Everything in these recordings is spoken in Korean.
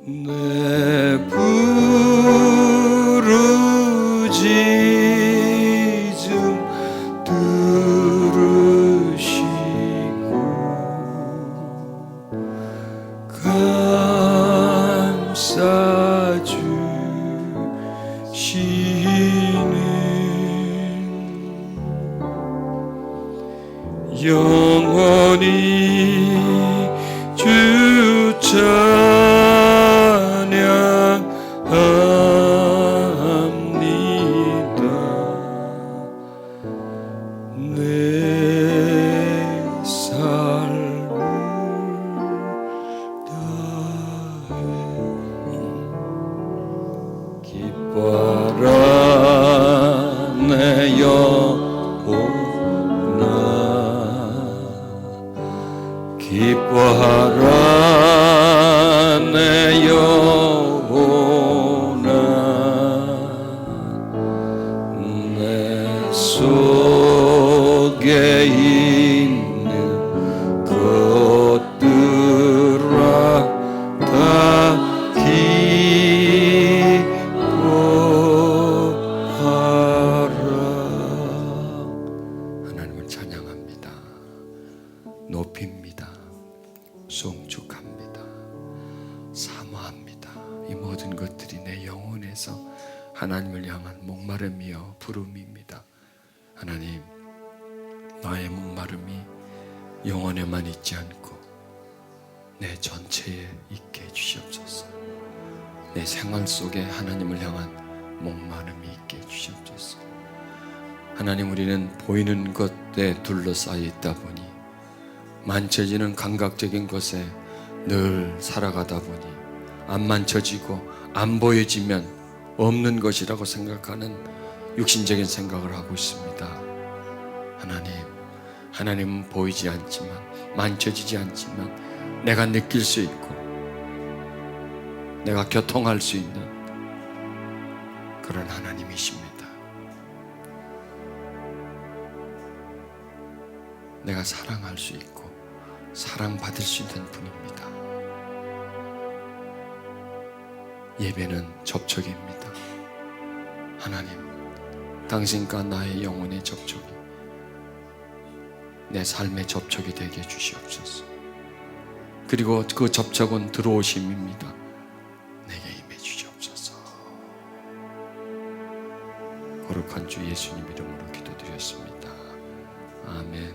내 부르짖음 들으시고 감싸주시는 영원히 주 찬양합니다. 내 삶을 다해 기뻐하라 내 영혼아, 기뻐하라 내 영혼아, 내 속에 있는 것들아 다 기뻐하라. 하나님을 찬양합니다. 높입니다. 송축합니다. 사모합니다. 이 모든 것들이 내 영혼에서 하나님을 향한 목마름이요 부름입니다. 하나님, 나의 목마름이 영혼에만 있지 않고 내 전체에 있게 해주시옵소서. 내 생활 속에 하나님을 향한 목마름이 있게 해주시옵소서. 하나님, 우리는 보이는 것에 둘러싸여 있다 보니, 만져지는 감각적인 것에 늘 살아가다 보니 안 만져지고 안 보여지면 없는 것이라고 생각하는 육신적인 생각을 하고 있습니다. 하나님은 보이지 않지만, 만져지지 않지만 내가 느낄 수 있고 내가 교통할 수 있는 그런 하나님이십니다. 내가 사랑할 수 있고 사랑받을 수 있는 분입니다. 예배는 접촉입니다. 하나님, 당신과 나의 영혼의 접촉이 내 삶의 접촉이 되게 해주시옵소서. 그리고 그 접촉은 들어오심입니다. 내게 임해 주시옵소서. 거룩한 주 예수님 이름으로 기도드렸습니다. 아멘.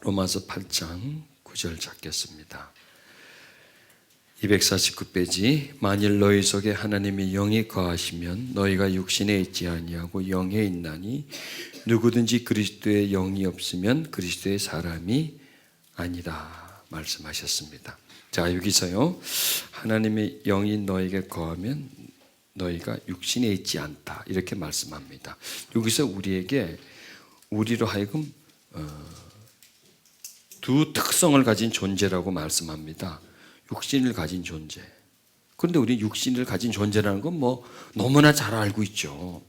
로마서 8장 9절 찾겠습니다. 249페이지. 만일 너희 속에 하나님의 영이 거하시면 너희가 육신에 있지 아니하고 영에 있나니 누구든지 그리스도의 영이 없으면 그리스도의 사람이 아니다 말씀하셨습니다. 자, 여기서요, 하나님의 영이 너에게 거하면 너희가 육신에 있지 않다 이렇게 말씀합니다. 여기서 우리로 하여금 두 특성을 가진 존재라고 말씀합니다. 육신을 가진 존재. 그런데 우리 육신을 가진 존재라는 건 뭐 너무나 잘 알고 있죠.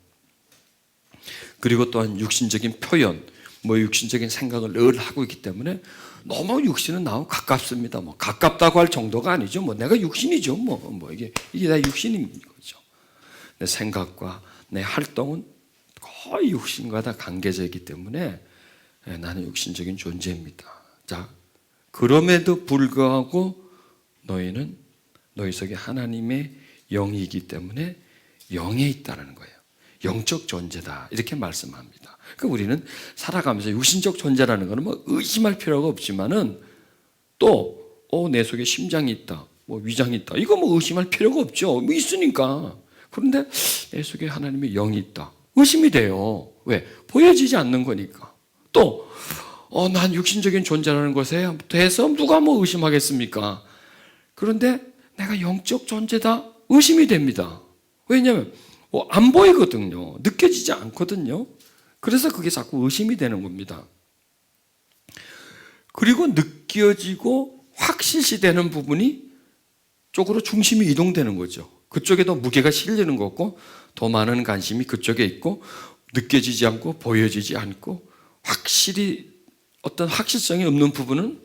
그리고 또한 육신적인 표현, 육신적인 생각을 늘 하고 있기 때문에 너무 육신은 나하고 가깝습니다. 가깝다고 할 정도가 아니죠. 내가 육신이죠. 이게 다 육신인 거죠. 내 생각과 내 활동은 거의 육신과 다 관계되어 있기 때문에 나는 육신적인 존재입니다. 자, 그럼에도 불구하고 너희 속에 하나님의 영이기 때문에 영에 있다는 거예요. 영적 존재다 이렇게 말씀합니다. 그러니까 우리는 살아가면서 육신적 존재라는 것은 의심할 필요가 없지만은 또 내 속에 심장이 있다, 위장이 있다, 이거 의심할 필요가 없죠. 있으니까. 그런데 내 속에 하나님의 영이 있다, 의심이 돼요. 왜? 보여지지 않는 거니까. 또 난 육신적인 존재라는 것에 대해서 누가 의심하겠습니까? 그런데 내가 영적 존재다, 의심이 됩니다. 왜냐하면 안 보이거든요. 느껴지지 않거든요. 그래서 그게 자꾸 의심이 되는 겁니다. 그리고 느껴지고 확실시되는 부분이 쪽으로 중심이 이동되는 거죠. 그쪽에 더 무게가 실리는 거고, 더 많은 관심이 그쪽에 있고, 느껴지지 않고 보여지지 않고 확실히 어떤 확실성이 없는 부분은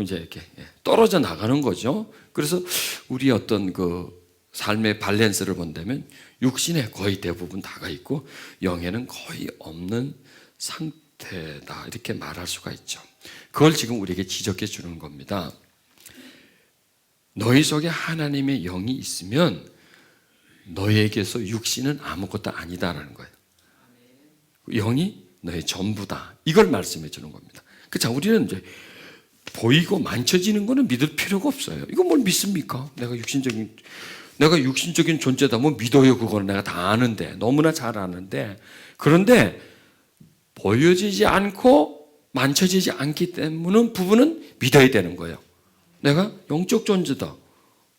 이제 이렇게 떨어져 나가는 거죠. 그래서 우리 어떤 그 삶의 밸런스를 본다면 육신에 거의 대부분 다가 있고 영에는 거의 없는 상태다 이렇게 말할 수가 있죠. 그걸 지금 우리에게 지적해 주는 겁니다. 너희 속에 하나님의 영이 있으면 너희에게서 육신은 아무것도 아니다라는 거예요. 영이 너의 전부다. 이걸 말씀해 주는 겁니다. 자, 우리는 이제 보이고 만져지는 거는 믿을 필요가 없어요. 이거 뭘 믿습니까? 내가 육신적인 존재다. 뭐 믿어요. 그거는 내가 다 아는데, 너무나 잘 아는데. 그런데 보여지지 않고 만져지지 않기 때문에 부분은 믿어야 되는 거예요. 내가 영적 존재다.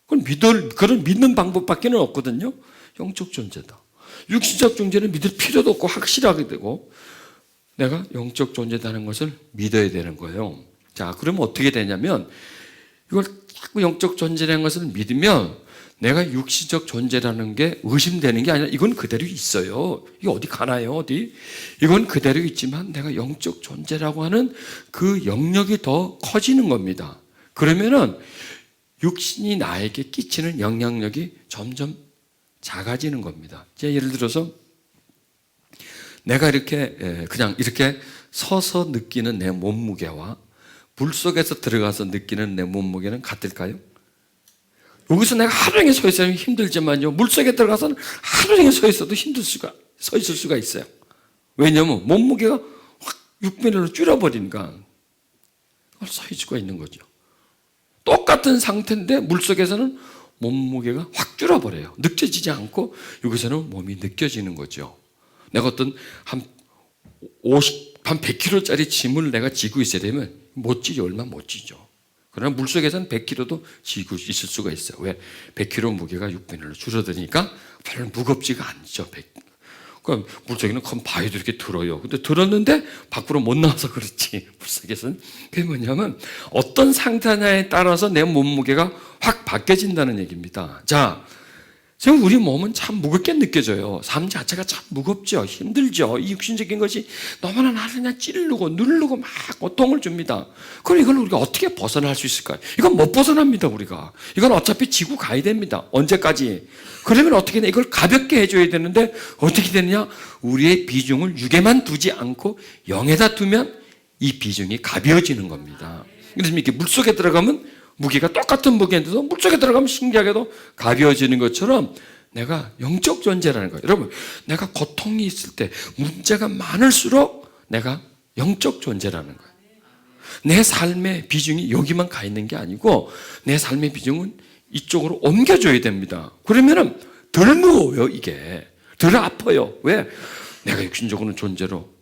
그걸 믿는 방법밖에 없거든요. 영적 존재다. 육신적 존재는 믿을 필요도 없고 확실하게 되고 내가 영적 존재다는 것을 믿어야 되는 거예요. 자, 그러면 어떻게 되냐면 이걸 자꾸 영적 존재라는 것을 믿으면 내가 육신적 존재라는 게 의심되는 게 아니라 이건 그대로 있어요. 이게 어디 가나요? 어디? 이건 그대로 있지만 내가 영적 존재라고 하는 그 영역이 더 커지는 겁니다. 그러면은 육신이 나에게 끼치는 영향력이 점점 작아지는 겁니다. 예를 들어서 내가 이렇게 그냥 이렇게 서서 느끼는 내 몸무게와 물속에서 들어가서 느끼는 내 몸무게는 같을까요? 여기서 내가 하루 종일 서 있으면 힘들지만요, 물속에 들어가서는 하루 종일 서 있어도 서 있을 수가 있어요. 왜냐하면 몸무게가 확 6분의 1로 줄여버리니까 서 있을 수가 있는 거죠. 똑같은 상태인데 물속에서는 몸무게가 확 줄어버려요. 느껴지지 않고 여기서는 몸이 느껴지는 거죠. 내가 어떤 한 100kg짜리 짐을 내가 지고 있어야 되면 못 지죠. 얼마 못 지죠. 그러나 물속에서는 100kg도 지고 있을 수가 있어요. 왜? 100kg 무게가 6분의 1로 줄어드니까 별로 무겁지가 않죠. 그러니까 물속에는 큰 바위도 이렇게 들어요. 근데 들었는데 밖으로 못 나와서 그렇지. 물속에서는. 그게 뭐냐면 어떤 상태냐에 따라서 내 몸무게가 확 바뀌어진다는 얘기입니다. 자, 지금 우리 몸은 참 무겁게 느껴져요. 삶 자체가 참 무겁죠. 힘들죠. 이 육신적인 것이 너무나 나를 그냥 찌르고 누르고 막 고통을 줍니다. 그럼 이걸 우리가 어떻게 벗어날 수 있을까요? 이건 못 벗어납니다, 우리가. 이건 어차피 지고 가야 됩니다. 언제까지? 그러면 어떻게 돼? 이걸 가볍게 해줘야 되는데 어떻게 되느냐? 우리의 비중을 육에만 두지 않고 영에다 두면 이 비중이 가벼워지는 겁니다. 그래서 이렇게 물속에 들어가면 무게가 똑같은 무게인데도 물속에 들어가면 신기하게도 가벼워지는 것처럼 내가 영적 존재라는 거예요. 여러분, 내가 고통이 있을 때 문제가 많을수록 내가 영적 존재라는 거예요. 내 삶의 비중이 여기만 가 있는 게 아니고 내 삶의 비중은 이쪽으로 옮겨줘야 됩니다. 그러면은 덜 무거워요, 이게. 덜 아파요. 왜? 내가 육신적으로는 존재로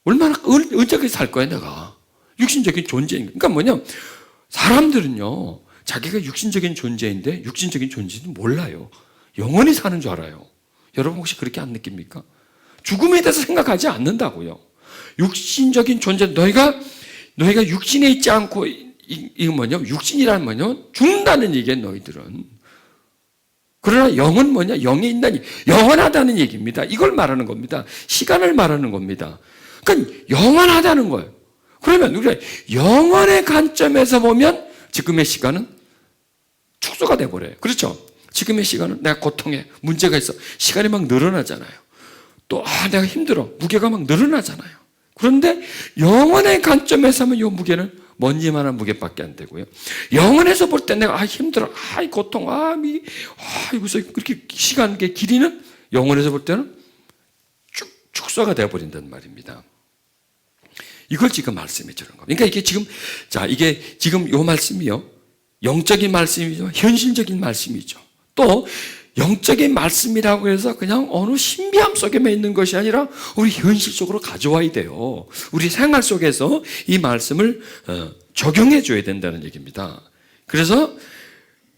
언제까지 살 거야, 내가. 육신적인 존재인 거예요. 그러니까 뭐냐? 사람들은요, 자기가 육신적인 존재인데 육신적인 존재는 몰라요. 영원히 사는 줄 알아요. 여러분 혹시 그렇게 안 느낍니까? 죽음에 대해서 생각하지 않는다고요. 육신적인 존재, 너희가 육신에 있지 않고, 이거 뭐냐? 육신이란 뭐냐? 죽는다는 얘기예요, 너희들은. 그러나 영은 뭐냐? 영에 있다니, 영원하다는 얘기입니다. 이걸 말하는 겁니다. 시간을 말하는 겁니다. 그러니까 영원하다는 거예요. 그러면 우리가 영원의 관점에서 보면 지금의 시간은 축소가 돼버려요. 그렇죠? 지금의 시간은 내가 고통에 문제가 있어. 시간이 막 늘어나잖아요. 또 내가 힘들어. 무게가 막 늘어나잖아요. 그런데 영원의 관점에서 하면 이 무게는 먼지만한 무게밖에 안 되고요. 영원에서 볼 때 내가 힘들어. 이 고통. 이거서 그렇게 시간의 길이는 영원에서 볼 때는 축소가 돼버린단 말입니다. 이걸 지금 말씀해 주는 겁니다. 그러니까 이게 지금 요 말씀이요. 영적인 말씀이지만 현실적인 말씀이죠. 또 영적인 말씀이라고 해서 그냥 어느 신비함 속에만 있는 것이 아니라 우리 현실 속으로 가져와야 돼요. 우리 생활 속에서 이 말씀을 적용해 줘야 된다는 얘기입니다. 그래서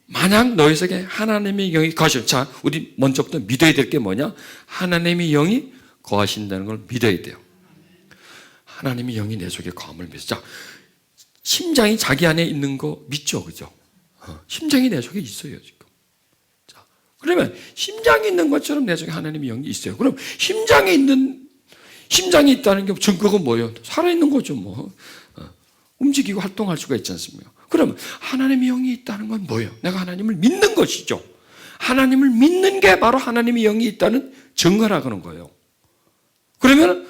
만약 너희 속에 하나님의 영이 거하시면, 자, 우리 먼저부터 믿어야 될 게 뭐냐? 하나님의 영이 거하신다는 걸 믿어야 돼요. 하나님의 영이 내 속에 거함을 믿어. 자, 심장이 자기 안에 있는 거 믿죠, 그죠? 심장이 내 속에 있어요, 지금. 자, 그러면 심장이 있는 것처럼 내 속에 하나님의 영이 있어요. 그럼 심장이 있다는 게 증거가 뭐예요? 살아있는 거죠, 뭐. 움직이고 활동할 수가 있지 않습니까? 그러면 하나님의 영이 있다는 건 뭐예요? 내가 하나님을 믿는 것이죠. 하나님을 믿는 게 바로 하나님의 영이 있다는 증거라는 거예요. 그러면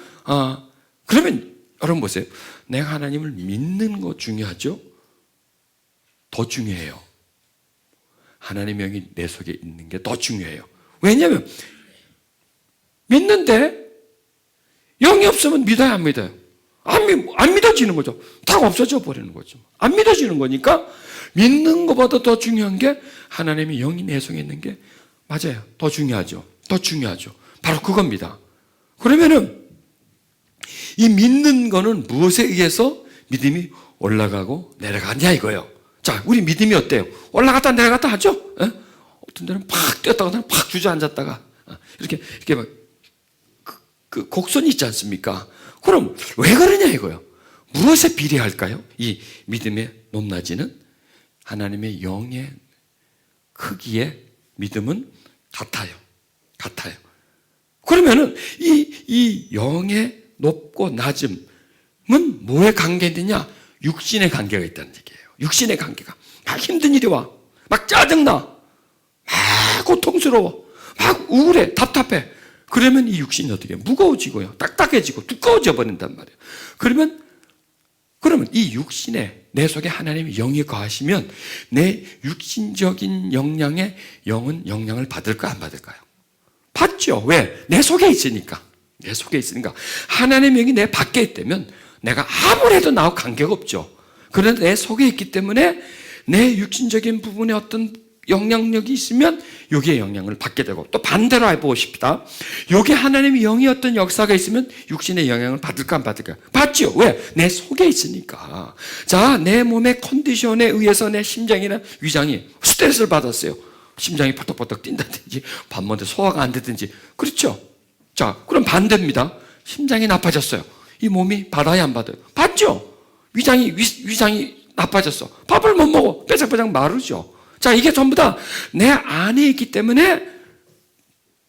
여러분 보세요. 내가 하나님을 믿는 거 중요하죠? 더 중요해요. 하나님의 영이 내 속에 있는 게 더 중요해요. 왜냐하면 믿는데 영이 없으면 믿어야 안 믿어요. 안 믿어지는 거죠. 다 없어져 버리는 거죠. 안 믿어지는 거니까 믿는 것보다 더 중요한 게 하나님의 영이 내 속에 있는 게 맞아요. 더 중요하죠. 더 중요하죠. 바로 그겁니다. 그러면은 이 믿는 거는 무엇에 의해서 믿음이 올라가고 내려가냐 이거예요. 자, 우리 믿음이 어때요? 올라갔다 내려갔다 하죠? 에? 어떤 데는 팍 뛰었다가 팍 주저앉았다가 이렇게 막 그 곡선이 있지 않습니까? 그럼 왜 그러냐 이거예요. 무엇에 비례할까요? 이 믿음의 높낮이는 하나님의 영의 크기에 믿음은 같아요. 그러면은 이 영의 높고 낮음은 뭐의 관계느냐? 육신의 관계가 있다는 얘기예요. 육신의 관계가. 막 힘든 일이 와. 막 짜증나. 막 고통스러워. 막 우울해. 답답해. 그러면 이 육신이 어떻게 해요? 무거워지고요. 딱딱해지고 두꺼워져 버린단 말이에요. 그러면 이 육신에 내 속에 하나님의 영이 거하시면 내 육신적인 역량에 영은 영향을 받을까 안 받을까요? 받죠. 왜? 내 속에 있으니까. 하나님의 영이 내 밖에 있다면 내가 아무리 해도 나하고 관계가 없죠. 그런데 내 속에 있기 때문에 내 육신적인 부분에 어떤 영향력이 있으면 여기에 영향을 받게 되고, 또 반대로 해보십시다. 여기 하나님의 영이 어떤 역사가 있으면 육신의 영향을 받을까 안 받을까? 받죠. 왜? 내 속에 있으니까. 자, 내 몸의 컨디션에 의해서 내 심장이나 위장이 스트레스를 받았어요. 심장이 퍼덕퍼덕 뛴다든지 밥 먹는데 소화가 안 되든지. 그렇죠. 자, 그럼 반대입니다. 심장이 나빠졌어요. 이 몸이 받아야 안 받아요? 받죠. 위장이 나빠졌어. 밥을 못 먹어. 빼작빼작 마르죠. 자, 이게 전부 다 내 안에 있기 때문에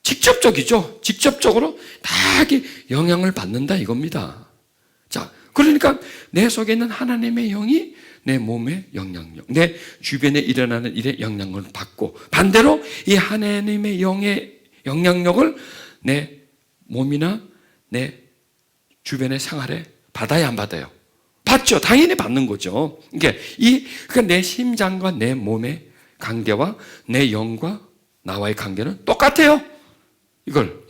직접적으로 다 이렇게 영향을 받는다 이겁니다. 자, 그러니까 내 속에 있는 하나님의 영이 내 몸의 영향력, 내 주변에 일어나는 일에 영향을 받고, 반대로 이 하나님의 영의 영향력을 내 몸이나 내 주변의 생활에 받아야 안 받아요? 받죠. 당연히 받는 거죠. 그러니까 내 심장과 내 몸의 관계와 내 영과 나와의 관계는 똑같아요.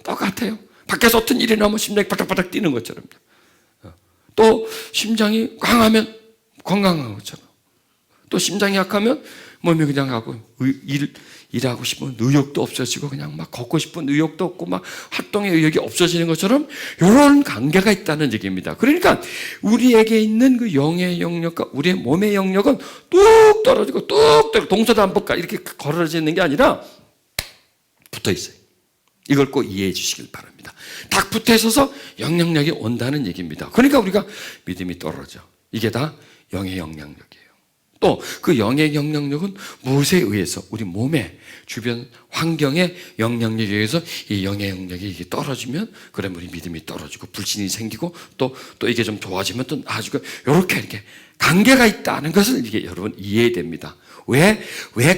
똑같아요. 밖에서 어떤 일이 나면 심장이 바닥바닥 뛰는 것처럼. 또 심장이 강하면 건강한 것처럼. 또 심장이 약하면 몸이 그냥 하고 일하고 싶은 의욕도 없어지고 그냥 막 걷고 싶은 의욕도 없고 막 활동의 의욕이 없어지는 것처럼 이런 관계가 있다는 얘기입니다. 그러니까 우리에게 있는 그 영의 영역과 우리의 몸의 영역은 뚝 떨어지고 동서남북가 이렇게 걸어지는 게 아니라 붙어 있어요. 이걸 꼭 이해해 주시길 바랍니다. 딱 붙어 있어서 영향력이 온다는 얘기입니다. 그러니까 우리가 믿음이 떨어져. 이게 다 영의 영향력이에요. 또 그 영의 영향력은 무엇에 의해서? 우리 몸의 주변 환경의 영향력에 의해서 이 영의 영향력이 떨어지면, 그러면 우리 믿음이 떨어지고 불신이 생기고 또 이게 좀 좋아지면 또 아주 이렇게 관계가 있다는 것을 이게 여러분 이해해야 됩니다. 왜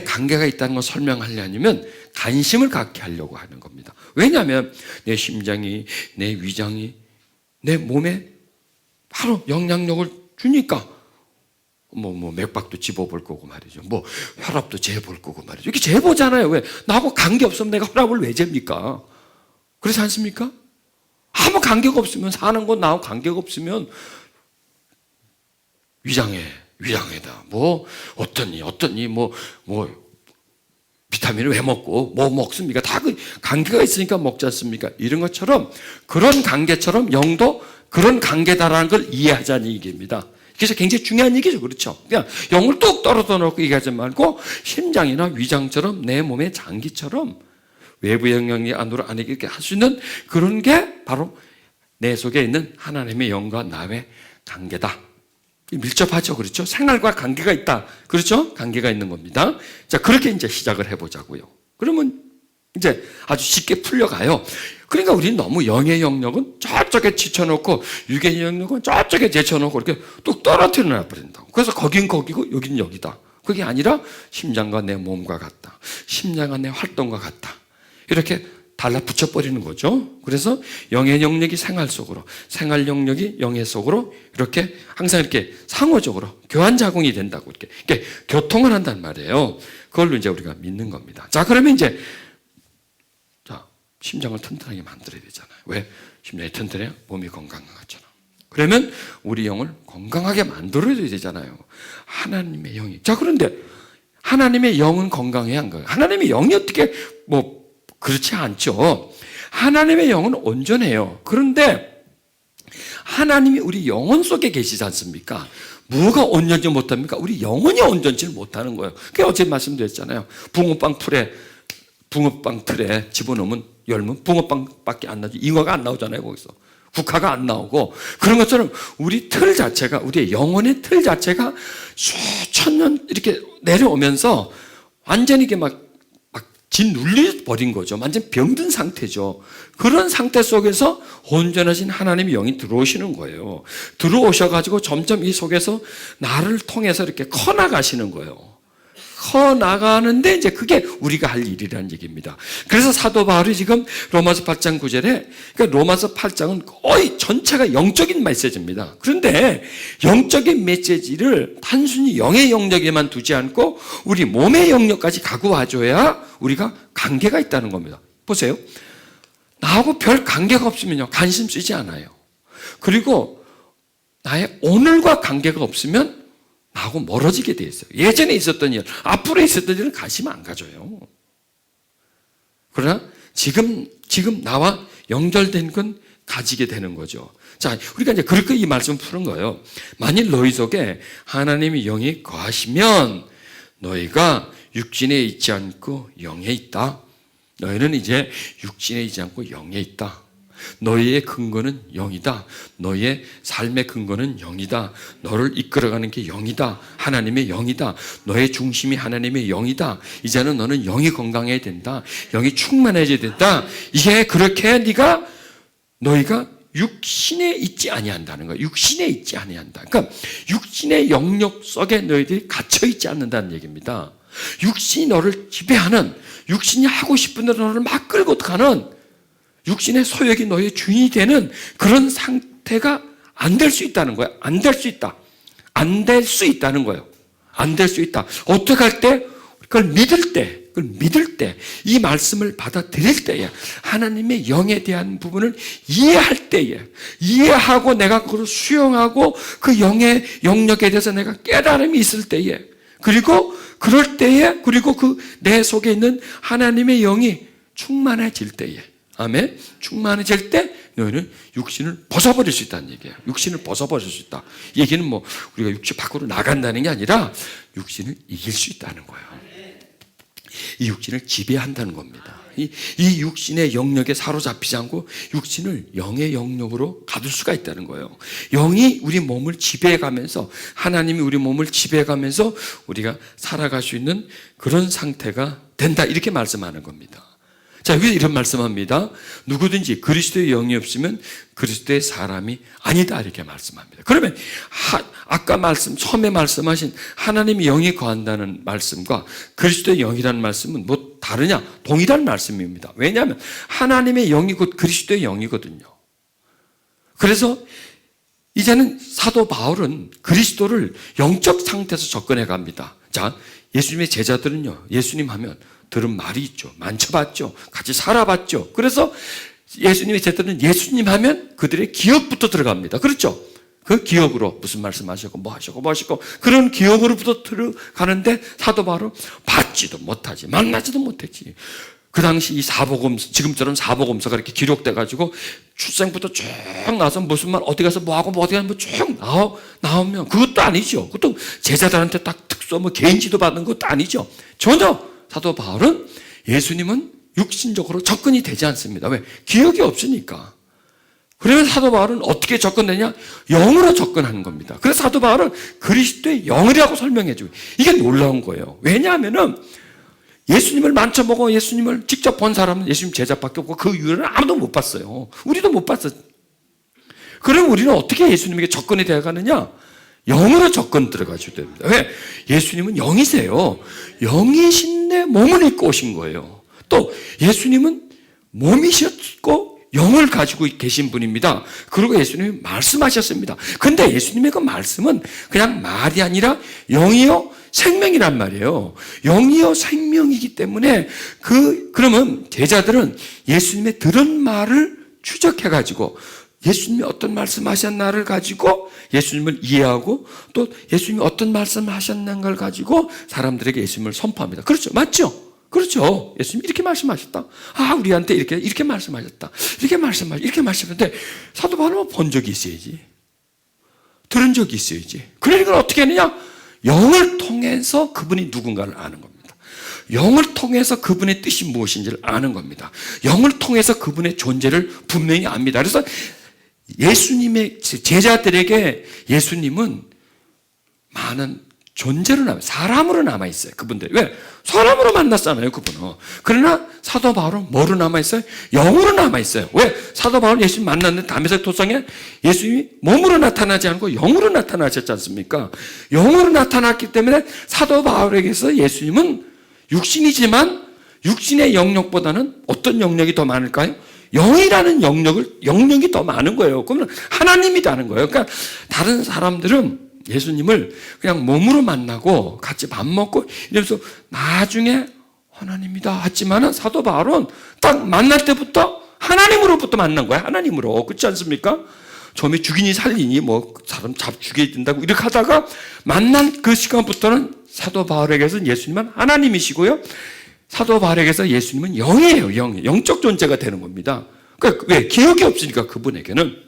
관계가 있다는 걸 설명하려면 관심을 갖게 하려고 하는 겁니다. 왜냐하면 내 심장이, 내 위장이 내 몸에 바로 영향력을 주니까 맥박도 집어볼 거고 말이죠. 혈압도 재볼 거고 말이죠. 이렇게 재보잖아요. 왜? 나하고 관계 없으면 내가 혈압을 왜 잽니까? 그렇지 않습니까? 아무 관계가 없으면, 사는 건 나하고 관계가 없으면 위장에다 어떠니 비타민을 왜 먹고 먹습니까? 다 그 관계가 있으니까 먹지 않습니까? 이런 것처럼, 그런 관계처럼 영도 그런 관계다라는 걸 이해하자는 얘기입니다. 그래서 굉장히 중요한 얘기죠. 그렇죠? 그냥 영을 뚝 떨어져 놓고 얘기하지 말고 심장이나 위장처럼 내 몸의 장기처럼 외부 영향이 안으로 이렇게 할 수 있는 그런 게 바로 내 속에 있는 하나님의 영과 나의 관계다. 밀접하죠. 그렇죠? 생활과 관계가 있다. 그렇죠? 관계가 있는 겁니다. 자, 그렇게 이제 시작을 해보자고요. 그러면 이제 아주 쉽게 풀려가요. 그러니까 우리는 너무 영의 영역은 저쪽에 지쳐놓고 육의 영역은 저쪽에 제쳐놓고 이렇게 뚝 떨어뜨려 놔버린다고. 그래서 거긴 거기고 여긴 여기다. 그게 아니라 심장과 내 몸과 같다. 심장과 내 활동과 같다. 이렇게 달라붙여 버리는 거죠. 그래서 영의 영역이 생활 속으로, 생활 영역이 영의 속으로 이렇게 항상 이렇게 상호적으로 교환작용이 된다고 이렇게 교통을 한단 말이에요. 그걸로 이제 우리가 믿는 겁니다. 자, 그러면 이제 심장을 튼튼하게 만들어야 되잖아요. 왜? 심장이 튼튼해야 몸이 건강하잖아. 그러면 우리 영을 건강하게 만들어야 되잖아요. 하나님의 영이. 자, 그런데 하나님의 영은 건강해야 한 거예요. 하나님의 영이 어떻게 그렇지 않죠. 하나님의 영은 온전해요. 그런데 하나님이 우리 영혼 속에 계시지 않습니까? 뭐가 온전지 못합니까? 우리 영혼이 온전치 못하는 거예요. 그게 어제 말씀드렸잖아요. 붕어빵 틀에 집어넣으면 열면 붕어빵밖에 안 나오죠. 잉어가 안 나오잖아요. 거기서 국화가 안 나오고. 그런 것처럼 우리 틀 자체가, 우리의 영혼의 틀 자체가 수천 년 이렇게 내려오면서 완전히 이게 막 짓눌려버린 거죠. 완전 병든 상태죠. 그런 상태 속에서 온전하신 하나님의 영이 들어오시는 거예요. 들어오셔가지고 점점 이 속에서 나를 통해서 이렇게 커나가시는 거예요. 커나가는데 이제 그게 우리가 할 일이라는 얘기입니다. 그래서 사도 바울이 지금 로마서 8장 9절에, 그러니까 로마서 8장은 거의 전체가 영적인 메시지입니다. 그런데 영적인 메시지를 단순히 영의 영역에만 두지 않고 우리 몸의 영역까지 가고 와줘야 우리가 관계가 있다는 겁니다. 보세요. 나하고 별 관계가 없으면요, 관심 쓰지 않아요. 그리고 나의 오늘과 관계가 없으면 나하고 멀어지게 돼 있어요. 예전에 있었던 일, 앞으로 있었던 일은 관심 안 가져요. 그러나 지금 나와 연결된 건 가지게 되는 거죠. 자, 우리가 이제 그렇게 이 말씀을 푸는 거예요. 만일 너희 속에 하나님의 영이 거하시면 너희가 육신에 있지 않고 영에 있다. 너희는 이제 육신에 있지 않고 영에 있다. 너희의 근거는 영이다. 너희의 삶의 근거는 영이다. 너를 이끌어가는 게 영이다. 하나님의 영이다. 너의 중심이 하나님의 영이다. 이제는 너는 영이 건강해야 된다. 영이 충만해져야 된다. 이게 그렇게 너희가 육신에 있지 아니한다는 거야. 육신에 있지 아니한다. 그러니까 육신의 영역 속에 너희들이 갇혀 있지 않는다는 얘기입니다. 육신이 너를 지배하는, 육신이 하고 싶은 대로 너를 막 끌고 가는, 육신의 소욕이 너의 주인이 되는 그런 상태가 안 될 수 있다는 거야. 안 될 수 있다. 안 될 수 있다는 거예요. 안 될 수 있다. 어떻게 할 때? 그걸 믿을 때, 이 말씀을 받아들일 때에, 하나님의 영에 대한 부분을 이해할 때에, 이해하고 내가 그걸 수용하고 그 영의 영역에 대해서 내가 깨달음이 있을 때에, 그리고 그럴 때에, 그리고 그 내 속에 있는 하나님의 영이 충만해질 때에, 아멘. 충만해질 때 너희는 육신을 벗어버릴 수 있다는 얘기예요. 육신을 벗어버릴 수 있다. 이 얘기는 우리가 육신 밖으로 나간다는 게 아니라 육신을 이길 수 있다는 거예요. 이 육신을 지배한다는 겁니다. 이 육신의 영역에 사로잡히지 않고 육신을 영의 영역으로 가둘 수가 있다는 거예요. 영이 우리 몸을 지배해가면서, 하나님이 우리 몸을 지배해가면서 우리가 살아갈 수 있는 그런 상태가 된다. 이렇게 말씀하는 겁니다. 자, 여기서 이런 말씀합니다. 누구든지 그리스도의 영이 없으면 그리스도의 사람이 아니다. 이렇게 말씀합니다. 그러면 아까 처음에 말씀하신 하나님의 영이 거한다는 말씀과 그리스도의 영이라는 말씀은 뭐 다르냐? 동일한 말씀입니다. 왜냐하면 하나님의 영이 곧 그리스도의 영이거든요. 그래서 이제는 사도 바울은 그리스도를 영적 상태에서 접근해 갑니다. 자, 예수님의 제자들은요, 예수님 하면 들은 말이 있죠. 만져봤죠. 같이 살아봤죠. 그래서 예수님의 제자들은 예수님 하면 그들의 기억부터 들어갑니다. 그렇죠? 그 기억으로 무슨 말씀하셨고 뭐 하셨고 그런 기억으로부터 들어가는데 사도 바울은 받지도 못하지, 만나지도 못했지. 그 당시 이 사복음서, 지금처럼 사복음서가 이렇게 기록돼가지고 출생부터 쭉 나서 무슨 말 어디 가서 뭐 하고 뭐 어디 가서 뭐 쭉 나오면 그것도 아니죠. 그것도 제자들한테 딱 특수 개인 지도 받는 것도 아니죠. 전혀 사도 바울은 예수님은 육신적으로 접근이 되지 않습니다. 왜? 기억이 없으니까. 그러면 사도 바울은 어떻게 접근되냐? 영으로 접근하는 겁니다. 그래서 사도 바울은 그리스도의 영이라고 설명해 주고, 이게 놀라운 거예요. 왜냐하면은 예수님을 만져보고 예수님을 직접 본 사람은 예수님 제자밖에 없고 그 이유는 아무도 못 봤어요. 우리도 못 봤어요. 그럼 우리는 어떻게 예수님에게 접근이 되어가느냐? 영으로 접근 들어가셔야 됩니다. 왜? 예수님은 영이세요. 영이신데 몸을 입고 오신 거예요. 또 예수님은 몸이셨고 영을 가지고 계신 분입니다. 그리고 예수님이 말씀하셨습니다. 근데 예수님의 그 말씀은 그냥 말이 아니라 영이요 생명이란 말이에요. 영이요 생명이기 때문에 그러면 제자들은 예수님의 들은 말을 추적해가지고 예수님이 어떤 말씀하셨나를 가지고 예수님을 이해하고 또 예수님이 어떤 말씀하셨는 걸 가지고 사람들에게 예수님을 선포합니다. 그렇죠? 맞죠? 그렇죠. 예수님이 이렇게 말씀하셨다. 우리한테 이렇게 말씀하셨다. 이렇게 말씀하셨는데 사도 바울은 본 적이 있어야지. 들은 적이 있어야지. 그러니까 어떻게 하느냐? 영을 통해서 그분이 누군가를 아는 겁니다. 영을 통해서 그분의 뜻이 무엇인지를 아는 겁니다. 영을 통해서 그분의 존재를 분명히 압니다. 그래서 예수님의 제자들에게 예수님은 많은 존재로 사람으로 남아있어요. 그분들. 왜? 사람으로 만났잖아요, 그분은. 그러나 사도 바울은 뭐로 남아있어요? 영으로 남아있어요. 왜? 사도 바울은 예수님 만났는데 담에색 도상에 예수님이 몸으로 나타나지 않고 영으로 나타나셨지 않습니까? 영으로 나타났기 때문에 사도 바울에게서 예수님은 육신이지만 육신의 영역보다는 어떤 영역이 더 많을까요? 영이라는 영역이 더 많은 거예요. 그러면 하나님이라는 거예요. 그러니까 다른 사람들은 예수님을 그냥 몸으로 만나고 같이 밥 먹고 이러면서 나중에 하나님이다 했지만은 사도 바울은 딱 만날 때부터 하나님으로부터 만난 거야. 하나님으로. 그렇지 않습니까? 처음에 죽이니 살리니 사람 죽여야 된다고 이렇게 하다가 만난 그 시간부터는 사도 바울에게서 예수님은 하나님이시고요. 사도 바울에게서 예수님은 영이에요. 영적 존재가 되는 겁니다. 그러니까 왜? 기억이 없으니까 그분에게는.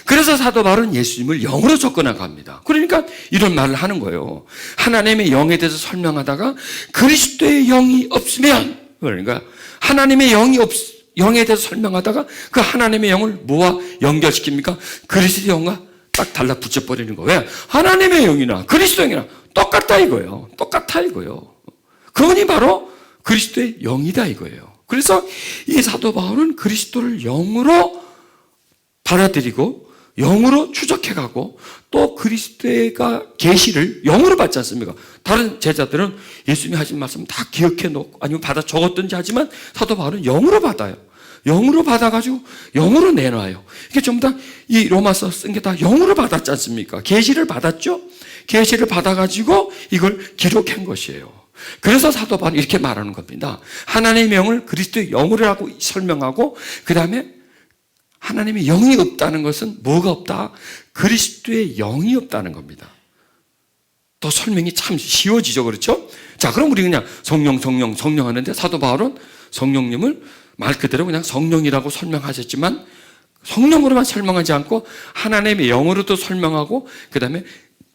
그래서 사도 바울은 예수님을 영으로 접근해갑니다. 그러니까 이런 말을 하는 거예요. 하나님의 영에 대해서 설명하다가 그리스도의 영이 없으면, 그러니까 하나님의 영에 대해서 설명하다가 그 하나님의 영을 뭐와 연결시킵니까? 그리스도의 영과 딱 달라붙여버리는 거예요. 왜? 하나님의 영이나 그리스도의 영이나 똑같다 이거예요. 그분이 바로 그리스도의 영이다 이거예요. 그래서 이 사도 바울은 그리스도를 영으로 받아들이고 영으로 추적해가고 또 그리스도가 계시를 영으로 받지 않습니까? 다른 제자들은 예수님이 하신 말씀 다 기억해 놓고 아니면 받아 적었든지 하지만 사도 바울은 영으로 받아요. 영으로 받아가지고 영으로 내놔요. 이게 전부 다 이 로마서 쓴 게 다 영으로 받았지 않습니까? 계시를 받았죠? 계시를 받아가지고 이걸 기록한 것이에요. 그래서 사도 바울은 이렇게 말하는 겁니다. 하나님의 영을 그리스도의 영으로라고 설명하고 그 다음에 하나님의 영이 없다는 것은 뭐가 없다? 그리스도의 영이 없다는 겁니다. 또 설명이 참 쉬워지죠. 그렇죠? 자, 그럼 우리 그냥 성령 하는데 사도 바울은 성령님을 말 그대로 그냥 성령이라고 설명하셨지만 성령으로만 설명하지 않고 하나님의 영으로도 설명하고 그 다음에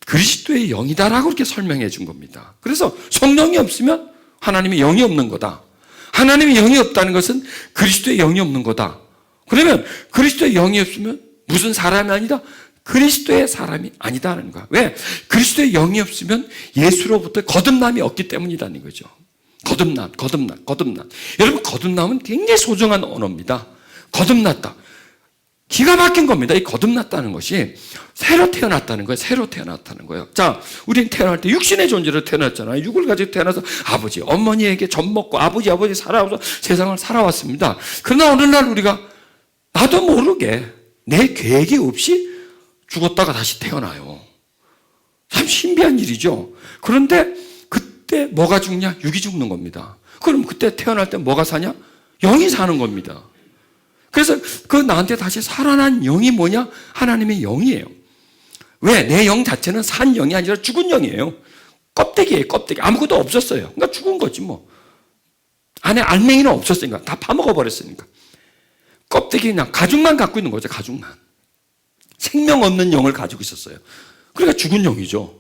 그리스도의 영이다라고 이렇게 설명해 준 겁니다. 그래서 성령이 없으면 하나님의 영이 없는 거다. 하나님의 영이 없다는 것은 그리스도의 영이 없는 거다. 그러면 그리스도의 영이 없으면 무슨 사람이 아니다? 그리스도의 사람이 아니다는 거야. 왜? 그리스도의 영이 없으면 예수로부터 거듭남이 없기 때문이라는 거죠. 거듭남. 여러분, 거듭남은 굉장히 소중한 언어입니다. 거듭났다. 기가 막힌 겁니다. 이 거듭났다는 것이 새로 태어났다는 거예요. 자, 우리는 태어날 때 육신의 존재로 태어났잖아요. 육을 가지고 태어나서 아버지, 어머니에게 젖 먹고 아버지 살아와서 세상을 살아왔습니다. 그러나 어느 날 우리가 나도 모르게 내 계획이 없이 죽었다가 다시 태어나요. 참 신비한 일이죠. 그런데 그때 뭐가 죽냐? 육이 죽는 겁니다. 그럼 그때 태어날 때 뭐가 사냐? 영이 사는 겁니다. 그래서 그 나한테 다시 살아난 영이 뭐냐? 하나님의 영이에요. 왜? 내 영 자체는 산 영이 아니라 죽은 영이에요. 껍데기예요, 껍데기. 아무것도 없었어요. 그러니까 죽은 거지 뭐. 안에 알맹이는 없었으니까. 다 파먹어버렸으니까. 껍데기 그냥 가죽만 갖고 있는 거죠, 가죽만. 생명 없는 영을 가지고 있었어요. 그러니까 죽은 영이죠.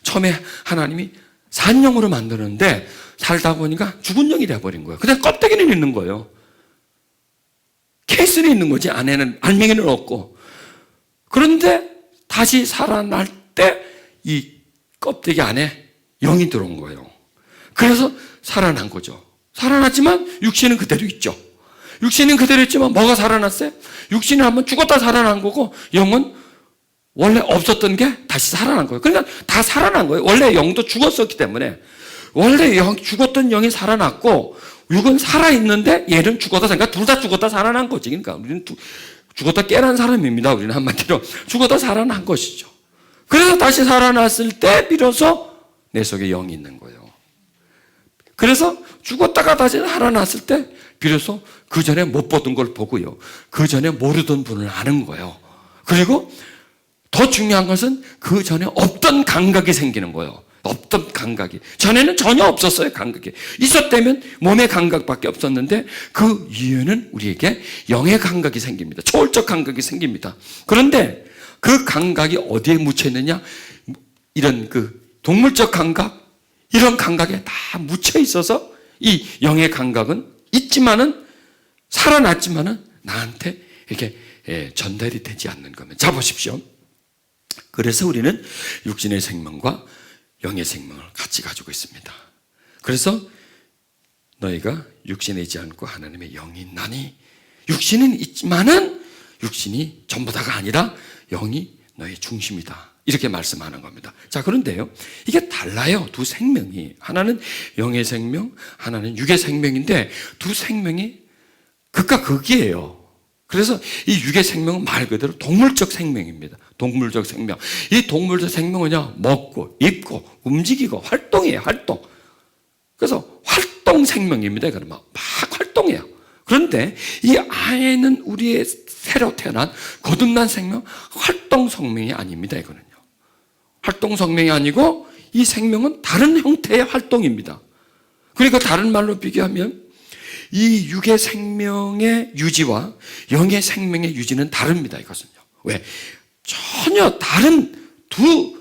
처음에 하나님이 산 영으로 만드는데 살다 보니까 죽은 영이 돼버린 거예요. 그냥 껍데기는 있는 거예요. 케이스는 있는 거지, 안에는 알맹이는 없고. 그런데 다시 살아날 때 이 껍데기 안에 영이 들어온 거예요. 그래서 살아난 거죠. 살아났지만 육신은 그대로 있죠. 육신은 그대로 있지만 뭐가 살아났어요? 육신은 한번 죽었다 살아난 거고 영은 원래 없었던 게 다시 살아난 거예요. 그러니까 다 살아난 거예요. 원래 영도 죽었었기 때문에 원래 죽었던 영이 살아났고 육은 살아있는데 얘는 죽었다, 그러니까 둘 다 죽었다 살아난 거지. 그러니까 우리는 죽었다 깨난 사람입니다. 우리는 한마디로 죽었다 살아난 것이죠. 그래서 다시 살아났을 때 비로소 내 속에 영이 있는 거예요. 그래서 죽었다가 다시 살아났을 때 비로소 그 전에 못 보던 걸 보고요. 그 전에 모르던 분을 아는 거예요. 그리고 더 중요한 것은 그 전에 없던 감각이 생기는 거예요. 없던 감각이. 전에는 전혀 없었어요, 감각이. 있었다면 몸의 감각밖에 없었는데 그 이유는 우리에게 영의 감각이 생깁니다. 초월적 감각이 생깁니다. 그런데 그 감각이 어디에 묻혀 있느냐? 이런 그 동물적 감각, 이런 감각에 다 묻혀 있어서 이 영의 감각은 있지만은 살아났지만은 나한테 이렇게 전달이 되지 않는 겁니다. 자, 보십시오. 그래서 우리는 육신의 생명과 영의 생명을 같이 가지고 있습니다. 그래서 너희가 육신에 있지 않고 하나님의 영이 있나니, 육신은 있지만은 육신이 전부다가 아니라 영이 너의 중심이다. 이렇게 말씀하는 겁니다. 자, 그런데요, 이게 달라요. 두 생명이. 하나는 영의 생명, 하나는 육의 생명인데 두 생명이 극과 극이에요. 그래서 이 육의 생명은 말 그대로 동물적 생명입니다. 동물적 생명. 이 동물적 생명은요, 먹고, 입고, 움직이고, 활동이에요, 활동. 그래서 활동 생명입니다. 그러면 막 활동해요. 그런데 이 안에는 우리의 새로 태어난 거듭난 생명, 활동 성명이 아닙니다. 이거는요. 활동 성명이 아니고 이 생명은 다른 형태의 활동입니다. 그러니까 다른 말로 비교하면 이 육의 생명의 유지와 영의 생명의 유지는 다릅니다. 이것은요. 왜? 전혀 다른 두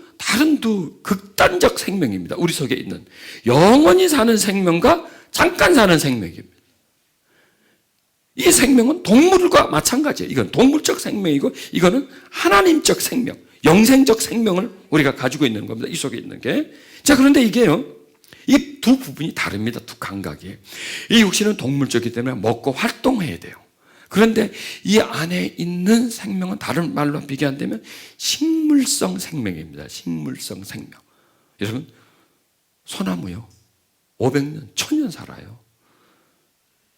극단적 생명입니다. 우리 속에 있는 영원히 사는 생명과 잠깐 사는 생명입니다. 이 생명은 동물과 마찬가지예요. 이건 동물적 생명이고 이거는 하나님적 생명, 영생적 생명을 우리가 가지고 있는 겁니다. 이 속에 있는 게. 자, 그런데 이게요, 이 두 부분이 다릅니다. 두 감각이. 이 육신은 동물적이기 때문에 먹고 활동해야 돼요. 그런데 이 안에 있는 생명은 다른 말로 비교한다면 식물성 생명입니다. 식물성 생명. 여러분, 소나무요, 500년, 1000년 살아요.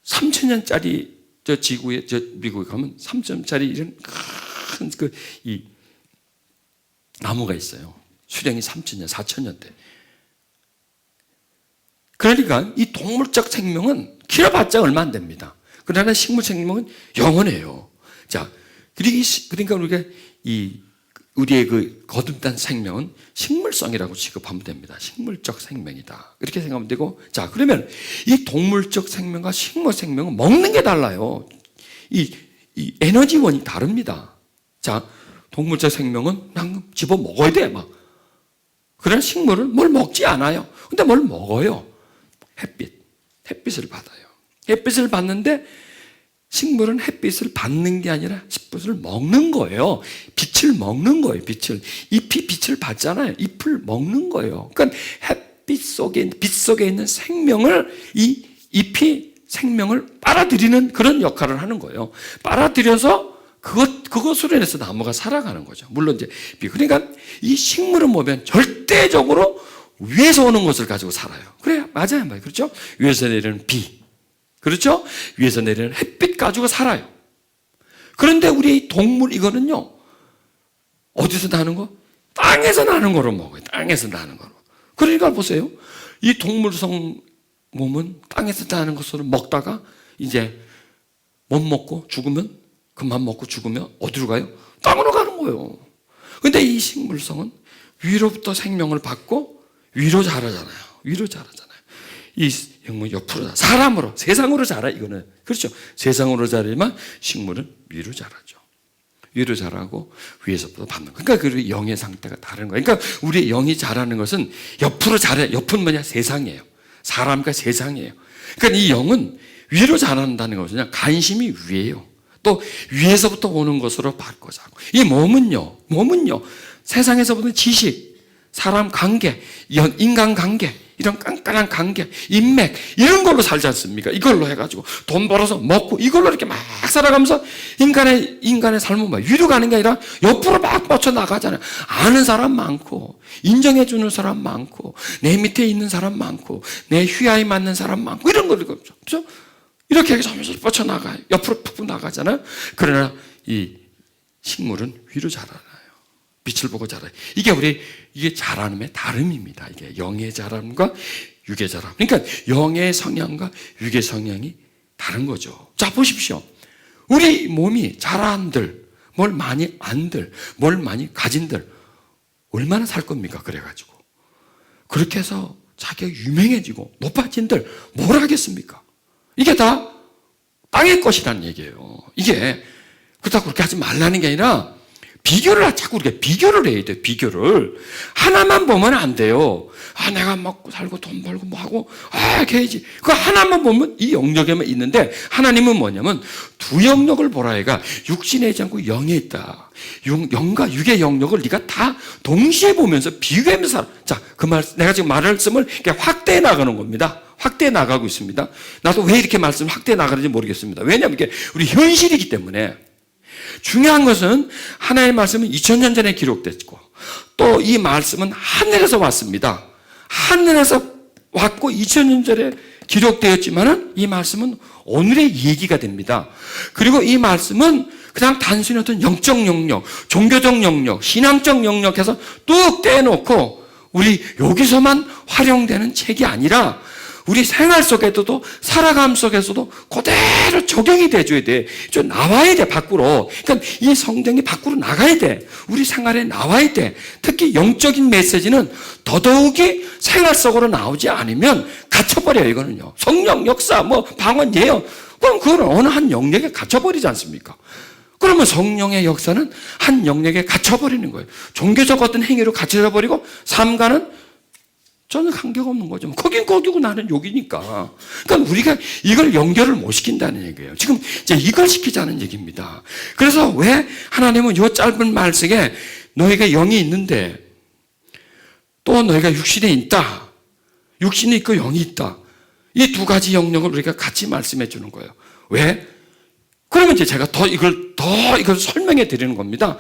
3000년짜리 저 지구에, 저 미국에 가면 3000년짜리 이런 큰 이 나무가 있어요. 수령이 3000년, 4000년대. 그러니까 이 동물적 생명은 길어봤자 얼마 안 됩니다. 그러나 식물 생명은 영원해요. 자, 그러니까 우리가 우리의 그 거듭난 생명은 식물성이라고 취급하면 됩니다. 식물적 생명이다. 이렇게 생각하면 되고, 자, 그러면 이 동물적 생명과 식물 생명은 먹는 게 달라요. 이 에너지원이 다릅니다. 자, 동물적 생명은 그냥 집어 먹어야 돼, 막. 그러나 식물은 뭘 먹지 않아요. 근데 뭘 먹어요? 햇빛을 받아요. 햇빛을 받는데 식물은 햇빛을 받는 게 아니라 햇빛을 먹는 거예요. 빛을 먹는 거예요. 잎이 빛을 받잖아요. 잎을 먹는 거예요. 그러니까 빛 속에 있는 생명을 이 잎이 생명을 빨아들이는 그런 역할을 하는 거예요. 빨아들여서 그것으로 인해서 나무가 살아가는 거죠. 물론 이제 그러니까 이 식물은 보면 절대적으로 위에서 오는 것을 가지고 살아요. 그래, 맞아요. 그렇죠? 위에서 내리는 비. 그렇죠? 위에서 내리는 햇빛 가지고 살아요. 그런데 우리 이 동물 이거는요, 어디서 나는 거? 땅에서 나는 거로 먹어요. 땅에서 나는 거로. 그러니까 보세요. 이 동물성 몸은 땅에서 나는 것으로 먹다가 이제 못 먹고 죽으면, 그만 먹고 죽으면 어디로 가요? 땅으로 가는 거예요. 근데 이 식물성은 위로부터 생명을 받고 위로 자라잖아요. 위로 자라잖아요. 이 영은 옆으로 자라. 사람으로, 세상으로 자라, 이거는. 그렇죠. 세상으로 자라지만 식물은 위로 자라죠. 위로 자라고 위에서부터 받는 거예요. 그러니까 그 영의 상태가 다른 거예요. 그러니까 우리 영이 자라는 것은 옆으로 자라요. 옆은 뭐냐? 세상이에요. 사람과 세상이에요. 그러니까 이 영은 위로 자란다는 것은 관심이 위에요. 또 위에서부터 오는 것으로 바꿔서 하고. 이 몸은요, 세상에서 보는 지식, 사람 관계, 인간 관계, 이런 깐깐한 관계, 인맥 이런 걸로 살지 않습니까? 이걸로 해가지고 돈 벌어서 먹고 이걸로 이렇게 막 살아가면서 인간의 삶은 막 위로 가는 게 아니라 옆으로 막 뻗쳐 나가잖아요. 아는 사람 많고 인정해 주는 사람 많고 내 밑에 있는 사람 많고 내 휘하에 맞는 사람 많고 이런 거를 그렇죠? 이렇게 해서 뻗쳐 나가요. 옆으로 푹 나가잖아요. 그러나 이 식물은 위로 자라나요. 빛을 보고 자라요. 이게 자라남의 다름입니다. 이게 영의 자람과 육의 자람. 그러니까 영의 성향과 육의 성향이 다른 거죠. 자, 보십시오. 우리 몸이 자란들, 뭘 많이 안들, 뭘 많이 가진들, 얼마나 살 겁니까? 그래가지고. 그렇게 해서 자기가 유명해지고 높아진들 뭘 하겠습니까? 이게 다 땅의 것이라는 얘기예요. 이게 그렇다고 그렇게 하지 말라는 게 아니라 자꾸 우리가 비교를 해야 돼요. 비교를. 하나만 보면 안 돼요. 내가 먹고 살고 돈 벌고 뭐 하고 이렇게 해야지. 그 하나만 보면 이 영역에만 있는데 하나님은 뭐냐면 두 영역을 보라 해가 육신에 있지 않고 영에 있다. 영과 육의 영역을 네가 다 동시에 보면서 비교하면서 살아. 자, 그 말 내가 지금 말씀을 확대해 나가는 겁니다. 확대해 나가고 있습니다. 나도 왜 이렇게 말씀을 확대해 나가는지 모르겠습니다. 왜냐하면 이게 우리 현실이기 때문에. 중요한 것은 하나님의 말씀은 2000년 전에 기록됐고 또 이 말씀은 하늘에서 왔습니다. 하늘에서 왔고 2000년 전에 기록되었지만 이 말씀은 오늘의 얘기가 됩니다. 그리고 이 말씀은 그냥 단순히 어떤 영적 영역, 종교적 영역, 신앙적 영역에서 뚝 떼놓고 우리 여기서만 활용되는 책이 아니라 우리 생활 속에서도 살아감 속에서도 그대로 적용이 돼줘야 돼. 좀 나와야 돼, 밖으로. 그러니까 이 성경이 밖으로 나가야 돼. 우리 생활에 나와야 돼. 특히 영적인 메시지는 더더욱이 생활 속으로 나오지 않으면 갇혀버려요, 이거는요. 성령, 역사, 방언, 예언. 그럼 그거는 어느 한 영역에 갇혀버리지 않습니까? 그러면 성령의 역사는 한 영역에 갇혀버리는 거예요. 종교적 어떤 행위로 갇혀버리고 삶과는 저는 관계가 없는 거죠. 거긴 거기고 나는 여기니까. 그러니까 우리가 이걸 연결을 못 시킨다는 얘기예요. 지금 이제 이걸 시키자는 얘기입니다. 그래서 왜 하나님은 이 짧은 말 속에 너희가 영이 있는데 또 너희가 육신에 있다. 육신이 있고 영이 있다. 이 두 가지 영역을 우리가 같이 말씀해 주는 거예요. 왜? 그러면 이제 제가 이걸 설명해 드리는 겁니다.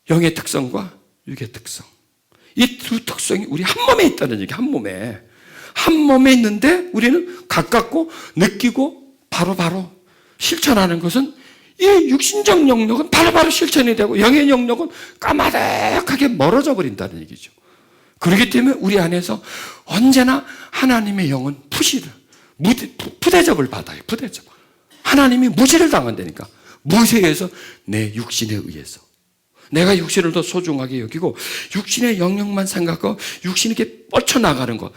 영의 특성과 육의 특성. 이 두 특성이 우리 한 몸에 있다는 얘기, 한 몸에. 한 몸에 있는데 우리는 가깝고 느끼고 바로바로 실천하는 것은 이 육신적 영역은 바로바로 실천이 되고 영의 영역은 까마득하게 멀어져 버린다는 얘기죠. 그렇기 때문에 우리 안에서 언제나 하나님의 영은 푸대접을 받아요. 푸대접. 하나님이 무시를 당한다니까. 무엇에 의해서? 내 육신에 의해서. 내가 육신을 더 소중하게 여기고 육신의 영역만 생각하고 육신이 이렇게 뻗쳐나가는 것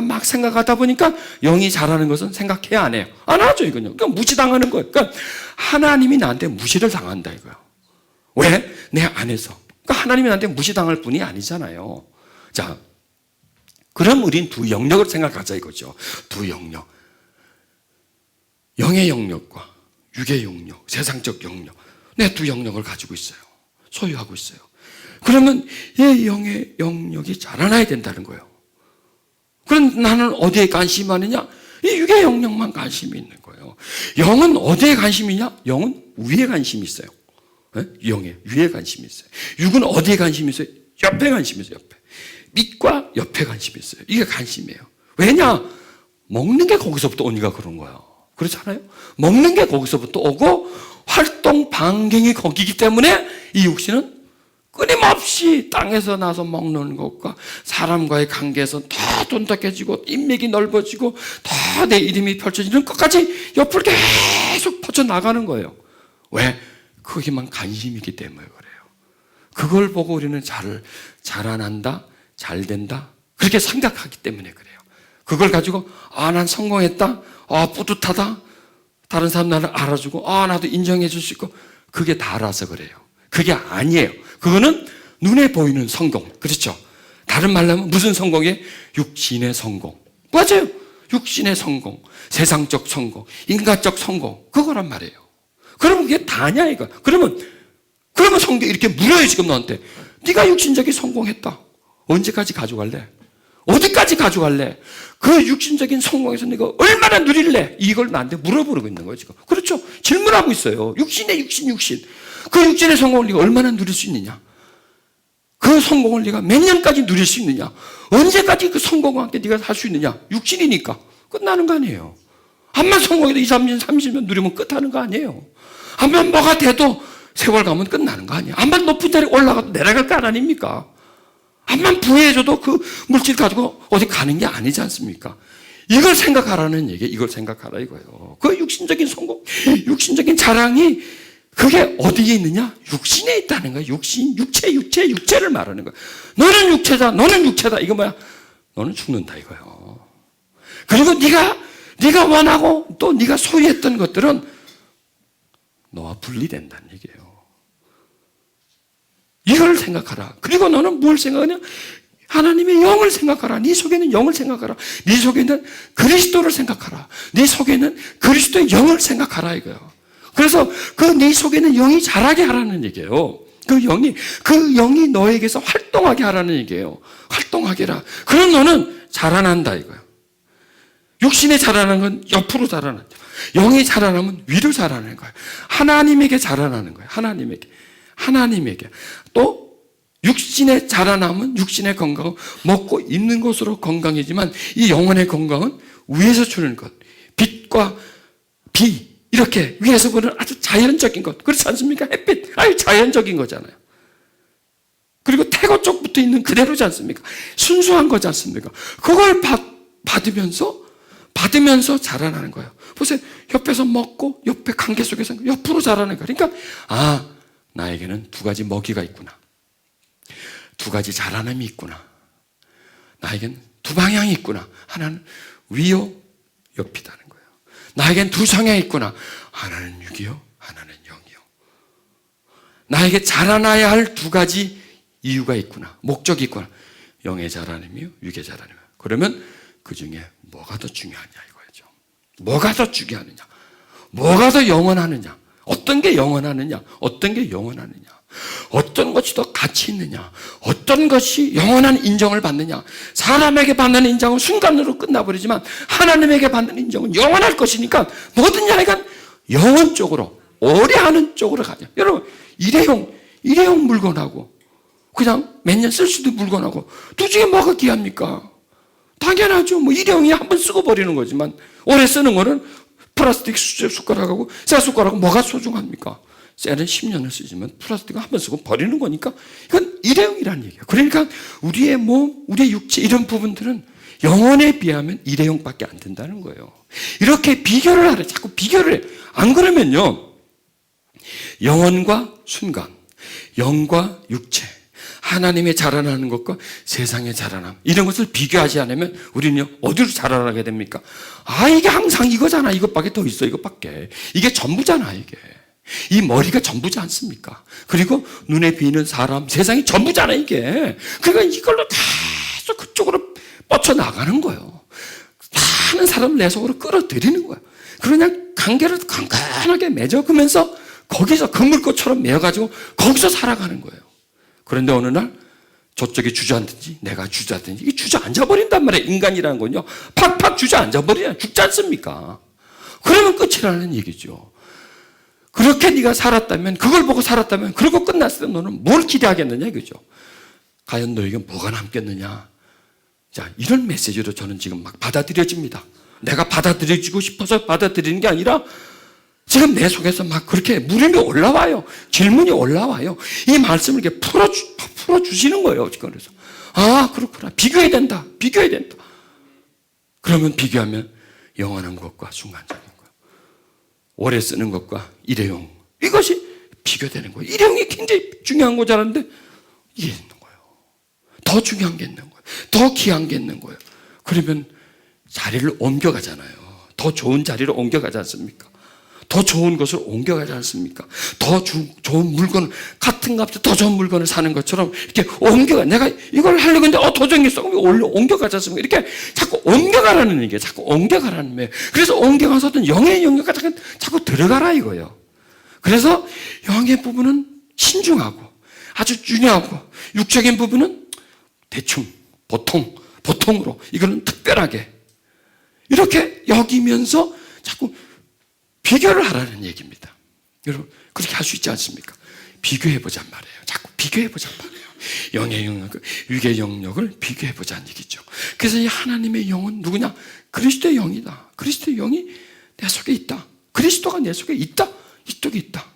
막 생각하다 보니까 영이 자라는 것은 생각해야 안 해요. 안 하죠, 이건요. 그러니까 무시당하는 거예요. 그러니까 하나님이 나한테 무시를 당한다, 이거예요. 왜? 내 안에서. 그러니까 하나님이 나한테 무시당할 뿐이 아니잖아요. 자, 그럼 우린 두 영역을 생각하자 이거죠. 두 영역. 영의 영역과 육의 영역, 세상적 영역. 내 두 영역을 가지고 있어요. 소유하고 있어요. 그러면 이 영의 영역이 자라나야 된다는 거예요. 그럼 나는 어디에 관심이 많으냐? 이 육의 영역만 관심이 있는 거예요. 영은 어디에 관심이 있냐? 영은 위에 관심이 있어요. 영에 위에 관심이 있어요. 육은 어디에 관심이 있어요? 옆에 관심이 있어요. 옆에. 밑과 옆에 관심이 있어요. 이게 관심이에요. 왜냐? 먹는 게 거기서부터 오니까 그런 거예요. 그렇잖아요? 먹는 게 거기서부터 오고 활동 반경이 거기기 때문에 이 육신은 끊임없이 땅에서 나서 먹는 것과 사람과의 관계에서 더 돈독해지고 인맥이 넓어지고 더 내 이름이 펼쳐지는 것까지 옆으로 계속 퍼져나가는 거예요. 왜? 거기만 관심이 있기 때문에 그래요. 그걸 보고 우리는 자라난다, 잘 된다 그렇게 생각하기 때문에 그래요. 그걸 가지고 난 성공했다, 뿌듯하다, 다른 사람 나를 알아주고 나도 인정해 줄 수 있고 그게 다라서 그래요. 그게 아니에요. 그거는 눈에 보이는 성공. 그렇죠? 다른 말로 하면 무슨 성공이에요? 육신의 성공. 맞아요. 육신의 성공, 세상적 성공, 인간적 성공 그거란 말이에요. 그러면 그게 다냐 이거. 그러면 성경 이렇게 물어요 지금 너한테. 네가 육신적인 성공했다. 언제까지 가져갈래? 어디까지 가져갈래? 그 육신적인 성공에서 네가 얼마나 누릴래? 이걸 나한테 물어보고 있는 거예요, 지금. 그렇죠? 질문하고 있어요. 육신의 육신. 그 육신의 성공을 네가 얼마나 누릴 수 있느냐? 그 성공을 네가 몇 년까지 누릴 수 있느냐? 언제까지 그 성공과 함께 네가 할 수 있느냐? 육신이니까 끝나는 거 아니에요. 한번 성공해도 2, 3년, 30년 누리면 끝하는 거 아니에요. 한번 뭐가 돼도 세월 가면 끝나는 거 아니에요. 한번 높은 자리에 올라가도 내려갈 거 아닙니까? 한번 부해줘도 그 물질 가지고 어디 가는 게 아니지 않습니까? 이걸 생각하라는 얘기예요. 이걸 생각하라 이거예요. 그 육신적인 성공, 육신적인 자랑이 그게 어디에 있느냐? 육신에 있다는 거예요. 육신, 육체를 말하는 거예요. 너는 육체다, 너는 육체다. 이거 뭐야? 너는 죽는다 이거예요. 그리고 네가 원하고 또 네가 소유했던 것들은 너와 분리된다는 얘기예요. 이걸 생각하라. 그리고 너는 뭘 생각하냐? 하나님의 영을 생각하라. 네 속에는 영을 생각하라. 네 속에는 그리스도를 생각하라. 네 속에는 그리스도의 영을 생각하라 이거예요. 그래서 그 네 속에는 영이 자라게 하라는 얘기예요. 그 영이 너에게서 활동하게 하라는 얘기예요. 활동하게 해라. 그럼 너는 자라난다 이거예요. 육신에 자라는 건 옆으로 자라난다. 영이 자라나면 위로 자라는 거예요. 하나님에게 자라나는 거예요. 하나님에게. 또 육신에 자라나면 육신의 건강은 먹고 있는 것으로 건강이지만 이 영혼의 건강은 위에서 주는 것. 빛과 비 이렇게 위에서 보는 아주 자연적인 것. 그렇지 않습니까? 햇빛 아주 자연적인 거잖아요. 그리고 태고 쪽부터 있는 그대로지 않습니까? 순수한 거지 않습니까? 그걸 받으면서 자라나는 거예요. 보세요. 옆에서 먹고 옆에 관계 속에서 옆으로 자라는 거예요. 그러니까 나에게는 두 가지 먹이가 있구나. 두 가지 자라남이 있구나. 나에겐 두 방향이 있구나. 하나는 위요, 옆이다는 거예요. 나에겐 두 성향이 있구나. 하나는 육이요, 하나는 영이요. 나에게 자라나야 할 두 가지 이유가 있구나. 목적이 있구나. 영의 자라남이요, 육의 자라남이요. 그러면 그 중에 뭐가 더 중요하냐 이거죠. 뭐가 더 중요하느냐. 뭐가 더 영원하느냐. 어떤 게 영원하느냐. 어떤 게 영원하느냐. 어떤 것이 더 가치 있느냐. 어떤 것이 영원한 인정을 받느냐. 사람에게 받는 인정은 순간으로 끝나버리지만 하나님에게 받는 인정은 영원할 것이니까 뭐든지 하여간 영원 쪽으로 오래 하는 쪽으로 가자. 여러분 일회용 물건하고 그냥 몇 년 쓸 수도 물건하고 두 중에 뭐가 귀합니까? 당연하죠. 일회용이 한 번 쓰고 버리는 거지만 오래 쓰는 거는 플라스틱 숟가락하고 쇠 숟가락하고 뭐가 소중합니까? 쇠는 10년을 쓰지만 플라스틱은 한 번 쓰고 버리는 거니까 이건 일회용이라는 얘기예요. 그러니까 우리의 몸, 우리의 육체 이런 부분들은 영혼에 비하면 일회용밖에 안 된다는 거예요. 이렇게 비교를 하래. 자꾸 비교를 해. 안 그러면요. 영혼과 순간, 영과 육체, 하나님의 자라나는 것과 세상의 자라남 이런 것을 비교하지 않으면 우리는요 어디로 자라나게 됩니까? 이게 항상 이거잖아. 이것밖에 더 있어. 이것밖에. 이게 전부잖아. 이게. 이 머리가 전부지 않습니까? 그리고 눈에 비는 사람, 세상이 전부잖아 이게. 그러니까 이걸로 계속 그쪽으로 뻗쳐나가는 거예요. 많은 사람을 내 속으로 끌어들이는 거예요. 그냥 관계를 간간하게 맺어가면서 거기서 그물꽃처럼 매어가지고 거기서 살아가는 거예요. 그런데 어느 날 저쪽이 주저앉든지 내가 주저앉든지 이게 주저앉아버린단 말이에요. 인간이라는 건요. 팍팍 주저앉아버려요. 죽지 않습니까? 그러면 끝이라는 얘기죠. 그렇게 네가 살았다면 그걸 보고 살았다면 그러고 끝났을 때 너는 뭘 기대하겠느냐 이거죠. 과연 너에게 뭐가 남겠느냐. 자, 이런 메시지로 저는 지금 막 받아들여집니다. 내가 받아들여지고 싶어서 받아들이는 게 아니라 지금 내 속에서 막 그렇게 물음이 올라와요. 질문이 올라와요. 이 말씀을 이렇게 풀어주시는 거예요. 그래서 그렇구나. 비교해야 된다. 그러면 비교하면 영원한 것과 순간적인 것, 오래 쓰는 것과 일회용, 이것이 비교되는 거예요. 일회용이 굉장히 중요한 거잖아요. 이게 있는 거예요. 더 중요한 게 있는 거예요. 더 귀한 게 있는 거예요. 그러면 자리를 옮겨가잖아요. 더 좋은 자리로 옮겨가지 않습니까? 더 좋은 것을 옮겨가지 않습니까? 더 좋은 물건, 같은 값에 더 좋은 물건을 사는 것처럼 이렇게 옮겨가. 내가 이걸 하려고 했는데 도전했어. 옮겨가지 않습니까? 이렇게 자꾸 옮겨가라는 얘기예요. 자꾸 옮겨가라는 거예요. 그래서 옮겨가서든 영의 영역가 자꾸 들어가라 이거예요. 그래서 영의 부분은 신중하고 아주 중요하고 육적인 부분은 대충, 보통 보통으로, 이거는 특별하게 이렇게 여기면서 자꾸 비교를 하라는 얘기입니다. 여러분 그렇게 할 수 있지 않습니까? 비교해보잔 말이에요. 자꾸 비교해보잔 말이에요. 영의 영역, 육의 영역을 비교해보자는 얘기죠. 그래서 이 하나님의 영은 누구냐? 그리스도의 영이다. 그리스도의 영이 내 속에 있다. 그리스도가 내 속에 있다. 이쪽에 있다.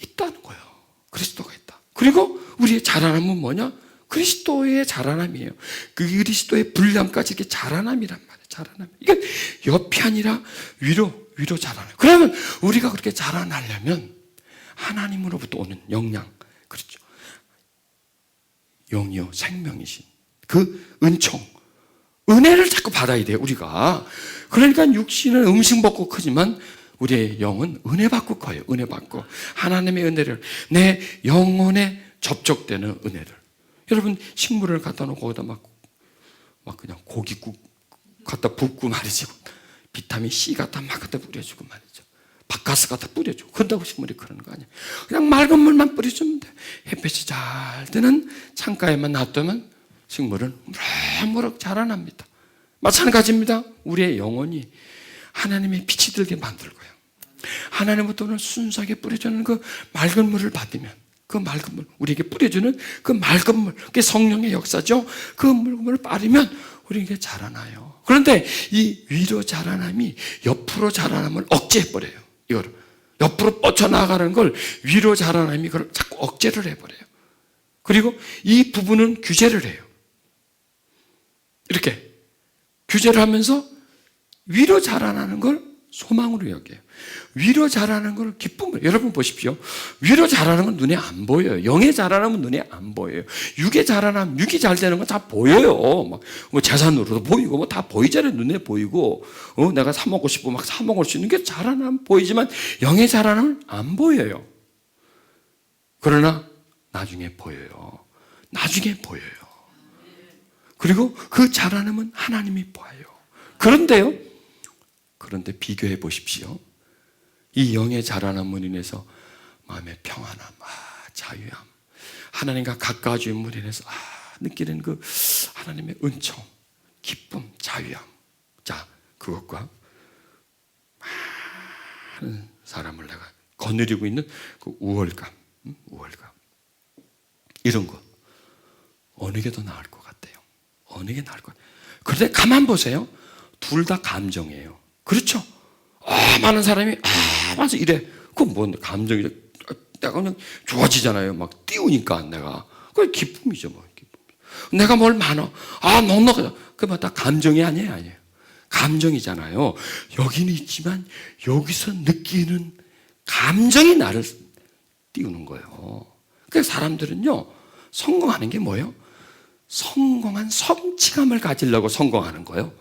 있다는 거예요. 그리스도가 있다. 그리고 우리의 자라남은 뭐냐? 그리스도의 자라남이에요. 그 그리스도의 분량까지 이게 자라남이란 말이에요. 자라남. 이게 옆이 아니라 위로 자라남. 그러면 우리가 그렇게 자라나려면 하나님으로부터 오는 영양, 그렇죠. 영이요 생명이신 그 은총, 은혜를 자꾸 받아야 돼요. 우리가. 그러니까 육신은 음식 먹고 크지만 우리의 영은 은혜 받고 커요. 은혜 받고 하나님의 은혜를, 내 영혼에 접촉되는 은혜를. 여러분 식물을 갖다 놓고 거기다 막 그냥 고깃국 갖다 붓고 말이죠. 비타민 C 갖다 막 갖다 뿌려주고 말이죠. 바카스 갖다 뿌려주고. 그런다고 식물이 그러는 거 아니에요. 그냥 맑은 물만 뿌려주면 돼. 햇볕이 잘 드는 창가에만 놔두면 식물은 무럭무럭 자라납니다. 마찬가지입니다. 우리의 영혼이 하나님의 빛이 들게 만들고요. 하나님부터는 순수하게 뿌려주는 그 맑은 물을 받으면, 그 맑은 물, 우리에게 뿌려주는 그 맑은 물, 그게 성령의 역사죠. 그 물을 빠르면 우리에게 자라나요. 그런데 이 위로 자라남이 옆으로 자라남을 억제해버려요. 이걸 옆으로 뻗쳐나가는 걸 위로 자라남이 그걸 자꾸 억제를 해버려요. 그리고 이 부분은 규제를 해요. 이렇게 규제를 하면서 위로 자라나는 걸 소망으로 여겨요. 위로 자라는 걸 기쁨으로. 여러분 보십시오. 위로 자라는 건 눈에 안 보여요. 영의 자라남은 눈에 안 보여요. 육의 자라남, 육이 잘 되는 건 다 보여요. 뭐 재산으로도 보이고 뭐 다 보이잖아요. 눈에 보이고. 내가 사 먹고 싶고 막 사 먹을 수 있는 게 자라남 보이지만 영의 자라남은 안 보여요. 그러나 나중에 보여요. 나중에 보여요. 그리고 그 자라남은 하나님이 봐요. 그런데 비교해 보십시오. 이 영의 자라남으로 인해서 마음의 평안함, 자유함, 하나님과 가까워짐으로 인해서 느끼는 그 하나님의 은총, 기쁨, 자유함. 자, 그것과 많은 사람을 내가 거느리고 있는 그 우월감, 이런 것 어느 게 더 나을 것 같아요? 어느 게 나을 것 같아요? 그런데 가만 보세요. 둘 다 감정이에요. 그렇죠? 많은 사람이 맞아 이래. 그건 뭐 감정이 내가 그냥 좋아지잖아요. 막 띄우니까 내가 그게 기쁨이죠. 뭐 기쁨. 내가 뭘 많아. 넉넉하다. 그건 다 감정이 아니에요. 감정이잖아요. 여기는 있지만 여기서 느끼는 감정이 나를 띄우는 거예요. 그래서 사람들은요 성공하는 게 뭐예요? 성공한 성취감을 가지려고 성공하는 거예요.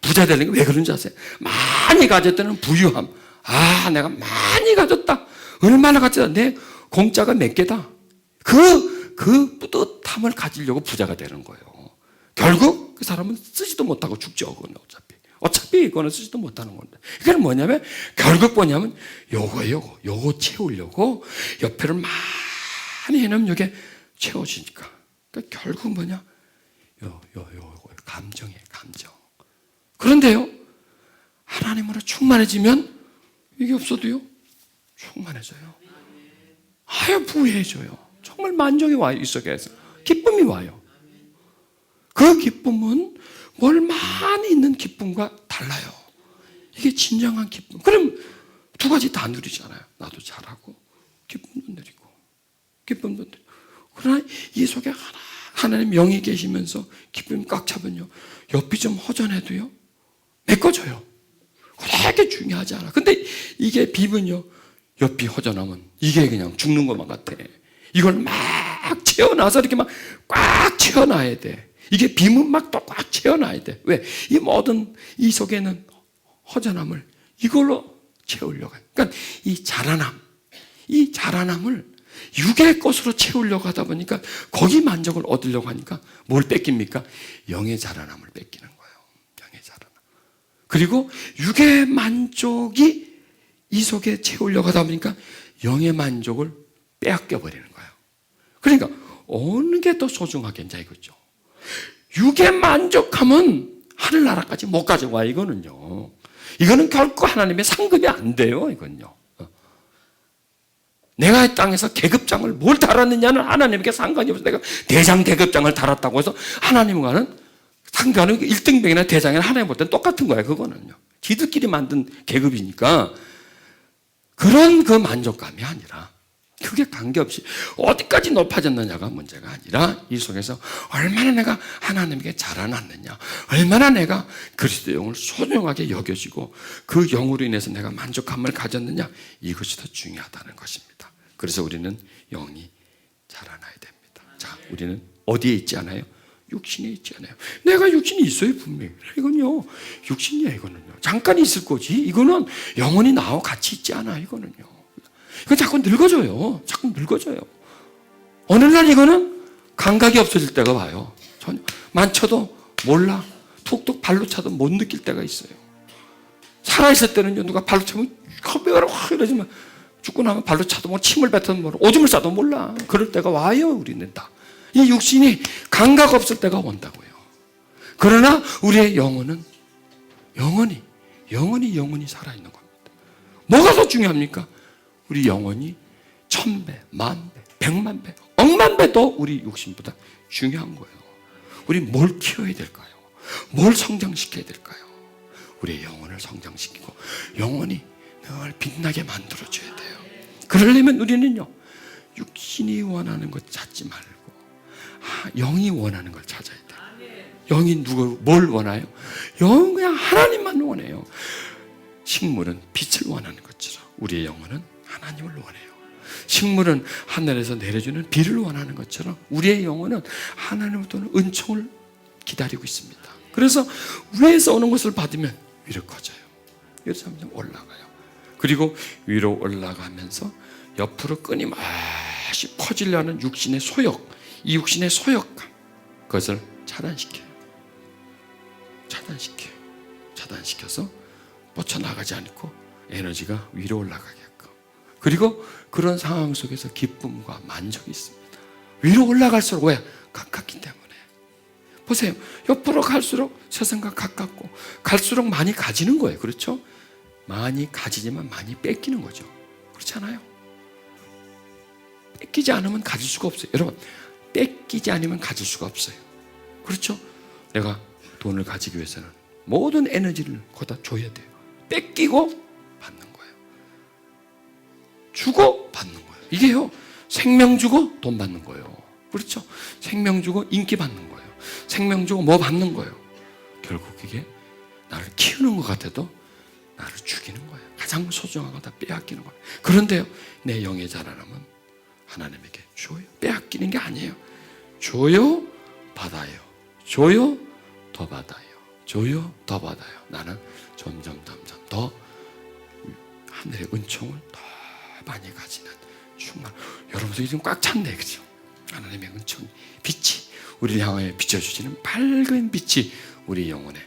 부자 되는 게 왜 그런지 아세요? 많이 가졌다는 부유함. 내가 많이 가졌다. 얼마나 가졌다. 내 공짜가 몇 개다. 그 뿌듯함을 가지려고 부자가 되는 거예요. 결국 그 사람은 쓰지도 못하고 죽죠. 그건 어차피 이거는 쓰지도 못하는 건데. 그건 뭐냐면 결국 뭐냐면 요거 채우려고 옆에를 많이 해놓으면 이게 채워지니까. 그러니까 결국 뭐냐? 감정이에요. 감정. 그런데요, 하나님으로 충만해지면 이게 없어도요, 충만해져요. 부해져요. 정말 만족이 와요, 이 속에서. 기쁨이 와요. 그 기쁨은 뭘 많이 있는 기쁨과 달라요. 이게 진정한 기쁨. 그럼 두 가지 다 누리잖아요. 나도 잘하고, 기쁨도 누리고. 그러나 이 속에 하나님 영이 계시면서 기쁨이 꽉 차면요, 옆이 좀 허전해도요, 메꿔줘요. 그렇게 중요하지 않아. 근데 이게 빔은요, 옆이 허전하면 이게 그냥 죽는 것만 같아. 이걸 막 채워놔서 이렇게 막 꽉 채워놔야 돼. 이게 빔은 막 또 꽉 채워놔야 돼. 왜? 이 모든 이 속에는 허전함을 이걸로 채우려고 해요. 그러니까 이 자라남을 육의 것으로 채우려고 하다 보니까 거기 만족을 얻으려고 하니까 뭘 뺏깁니까? 영의 자라남을 뺏기는 거예요. 영의 자라남. 그리고 육의 만족이 이 속에 채우려고 하다 보니까 영의 만족을 빼앗겨 버리는 거예요. 그러니까 어느 게 더 소중하겠냐 이거죠. 육의 만족함은 하늘나라까지 못 가져와. 이거는요. 이거는 결코 하나님의 상급이 안 돼요. 이건요. 내가 이 땅에서 계급장을 뭘 달았느냐는 하나님에게 상관이 없어. 내가 대장 계급장을 달았다고 해서 하나님과는 상관은 1등병이나 대장이나 하나님 볼 땐 똑같은 거예요. 그거는요. 지들끼리 만든 계급이니까 그런 그 만족감이 아니라 그게 관계없이 어디까지 높아졌느냐가 문제가 아니라 이 속에서 얼마나 내가 하나님께 자라났느냐, 얼마나 내가 그리스도의 영을 소중하게 여겨지고 그 영으로 인해서 내가 만족감을 가졌느냐, 이것이 더 중요하다는 것입니다. 그래서 우리는 영이 자라나야 됩니다. 자, 우리는 어디에 있지 않아요? 육신에 있지 않아요. 내가 육신이 있어요, 분명히. 이건요, 육신이야, 이거는요. 잠깐 있을 거지. 이거는 영원히 나와 같이 있지 않아, 이거는요. 이거 자꾸 늙어져요. 자꾸 늙어져요. 어느 날 이거는 감각이 없어질 때가 와요. 전혀 만쳐도 몰라. 툭툭 발로 차도 못 느낄 때가 있어요. 살아있을 때는요, 누가 발로 차면 컵배가 확 이러지만 죽고 나면 발로 차도 뭐 침을 뱉어도 몰라. 오줌을 싸도 몰라. 그럴 때가 와요, 우리는 다. 이 육신이 감각 없을 때가 온다고요. 그러나 우리의 영혼은 영원히 살아있는 겁니다. 뭐가 더 중요합니까? 우리 영혼이 1000배, 10,000배, 100,000배, 억만 배 더 우리 육신보다 중요한 거예요. 우리 뭘 키워야 될까요? 뭘 성장시켜야 될까요? 우리의 영혼을 성장시키고 영혼이 늘 빛나게 만들어줘야 돼요. 그러려면 우리는요, 육신이 원하는 것 찾지 말고 영이 원하는 걸 찾아야 돼요. 영이 뭘 원해요? 영은 그냥 하나님만 원해요. 식물은 빛을 원하는 것처럼 우리의 영혼은 하나님을 원해요. 식물은 하늘에서 내려주는 비를 원하는 것처럼 우리의 영혼은 하나님으로부터 은총을 기다리고 있습니다. 그래서 위에서 오는 것을 받으면 위로 커져요. 위로 점점 올라가요. 그리고 위로 올라가면서 옆으로 끊임없이 퍼지려는 육신의 소욕, 이 육신의 소욕감, 그것을 차단시켜요. 차단시켜서 뻗쳐나가지 않고 에너지가 위로 올라가게끔. 그리고 그런 상황 속에서 기쁨과 만족이 있습니다. 위로 올라갈수록 왜? 가깝기 때문에. 보세요. 옆으로 갈수록 세상과 가깝고 갈수록 많이 가지는 거예요. 그렇죠? 많이 가지지만 많이 뺏기는 거죠. 그렇지 않아요? 뺏기지 않으면 가질 수가 없어요. 여러분, 뺏기지 않으면 가질 수가 없어요. 그렇죠? 내가 돈을 가지기 위해서는 모든 에너지를 거기다 줘야 돼요. 뺏기고 받는 거예요. 주고 받는 거예요. 이게요, 생명 주고 돈 받는 거예요. 그렇죠? 생명 주고 인기 받는 거예요. 생명 주고 뭐 받는 거예요. 결국 이게 나를 키우는 것 같아도 나를 죽이는 거예요. 가장 소중한 거 다 빼앗기는 거예요. 그런데요, 내 영의 자라남은 하나님에게 줘요. 빼앗기는 게 아니에요. 줘요, 받아요. 줘요, 더 받아요. 줘요, 더 받아요. 나는 점점 더 하늘의 은총을 더 많이 가지는 충만. 여러분 속에 지금 꽉 찼네, 그죠? 하나님의 은총, 빛이 우리를 향하여 비춰주시는 밝은 빛이 우리 영혼에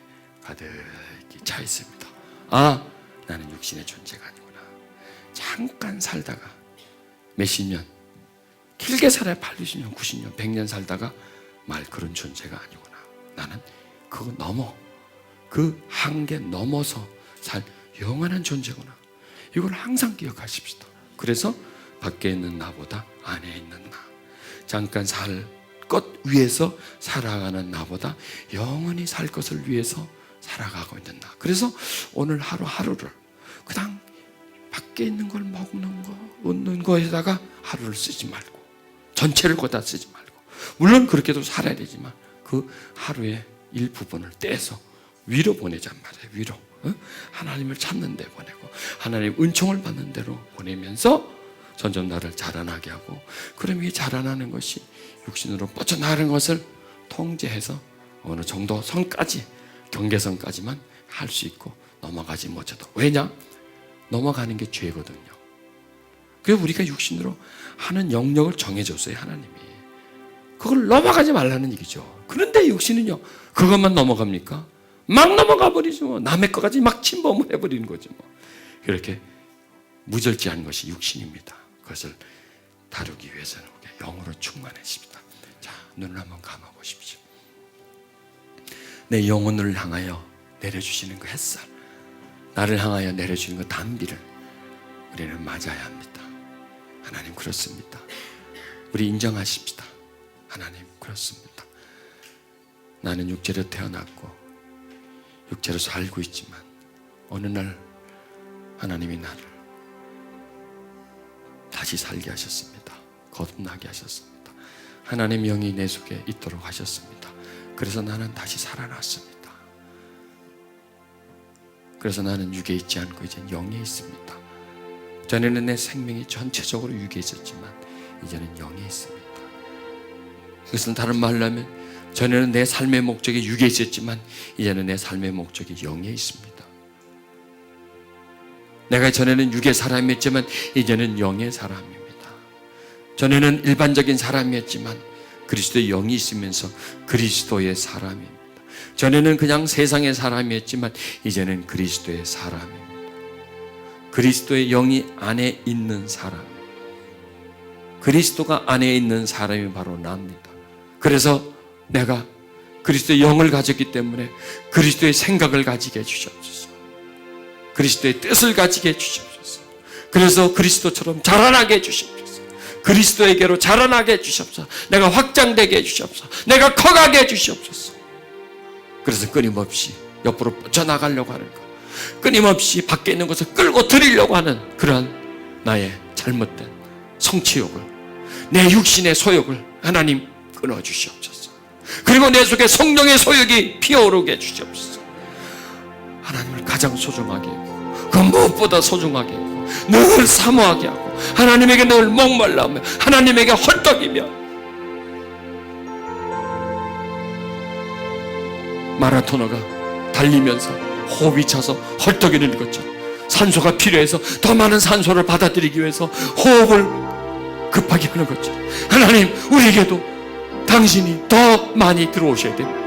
가득히 차 있습니다. 아, 나는 육신의 존재가 아니구나. 잠깐 살다가 몇십 년, 길게 살아야 80년, 90년, 100년 살다가 말 그런 존재가 아니구나. 나는 그거 넘어, 그 한계 넘어서 살 영원한 존재구나. 이걸 항상 기억하십시다. 그래서 밖에 있는 나보다 안에 있는 나, 잠깐 살 것 위해서 살아가는 나보다 영원히 살 것을 위해서 살아가고 있는 나. 그래서 오늘 하루하루를 그냥 밖에 있는 걸 먹는 거, 웃는 거에다가 하루를 쓰지 말고, 전체를 거다 쓰지 말고, 물론 그렇게도 살아야 되지만 그 하루의 일부분을 떼서 위로 보내잔 말이에요. 위로. 하나님을 찾는 데 보내고 하나님의 은총을 받는 데로 보내면서 점점 나를 자라나게 하고, 그럼 이 자라나는 것이 육신으로 뻗쳐나가는 것을 통제해서 어느 정도 선까지, 경계선까지만 할 수 있고 넘어가지 못해도. 왜냐? 넘어가는 게 죄거든요. 그래서 우리가 육신으로 하는 영역을 정해줬어요, 하나님이. 그걸 넘어가지 말라는 얘기죠. 그런데 육신은요, 그것만 넘어갑니까? 막 넘어가 버리죠. 뭐. 남의 것까지 막 침범을 해버리는 거죠. 뭐. 그렇게 무절제한 것이 육신입니다. 그것을 다루기 위해서는 영으로 충만해집니다. 자, 눈을 한번 감아보십시오. 내 영혼을 향하여 내려주시는 그 햇살, 나를 향하여 내려주는 그 단비를 우리는 맞아야 합니다. 하나님 그렇습니다. 우리 인정하십시다. 하나님 그렇습니다. 나는 육체로 태어났고 육체로 살고 있지만 어느 날 하나님이 나를 다시 살게 하셨습니다. 거듭나게 하셨습니다. 하나님의 영이 내 속에 있도록 하셨습니다. 그래서 나는 다시 살아났습니다. 그래서 나는 육에 있지 않고 이제 영에 있습니다. 전에는 내 생명이 전체적으로 육에 있었지만 이제는 영에 있습니다. 이것은 다른 말로 하면 전에는 내 삶의 목적이 육에 있었지만 이제는 내 삶의 목적이 영에 있습니다. 내가 전에는 육의 사람이었지만 이제는 영의 사람입니다. 전에는 일반적인 사람이었지만 그리스도의 영이 있으면서 그리스도의 사람입니다. 전에는 그냥 세상의 사람이었지만 이제는 그리스도의 사람입니다. 그리스도의 영이 안에 있는 사람, 그리스도가 안에 있는 사람이 바로 나입니다. 그래서 내가 그리스도의 영을 가졌기 때문에 그리스도의 생각을 가지게 해주시옵소서. 그리스도의 뜻을 가지게 해주시옵소서. 그래서 그리스도처럼 자라나게 해주시옵소서. 그리스도에게로 자라나게 해주시옵소서. 내가 확장되게 해주시옵소서. 내가 커가게 해주시옵소서. 그래서 끊임없이 옆으로 뻗쳐나가려고 하는 것, 끊임없이 밖에 있는 것을 끌고 들이려고 하는 그러한 나의 잘못된 성취욕을, 내 육신의 소욕을 하나님 끊어주시옵소서. 그리고 내 속에 성령의 소욕이 피어오르게 해주시옵소서. 하나님을 가장 소중하게 하고 그 무엇보다 소중하게 하고 늘 사모하게 하고 하나님에게 늘 목말라하며 하나님에게 헐떡이며 마라토너가 달리면서 호흡이 차서 헐떡이는 것처럼 산소가 필요해서 더 많은 산소를 받아들이기 위해서 호흡을 급하게 하는 것처럼 하나님 우리에게도 당신이 더 많이 들어오셔야 됩니다.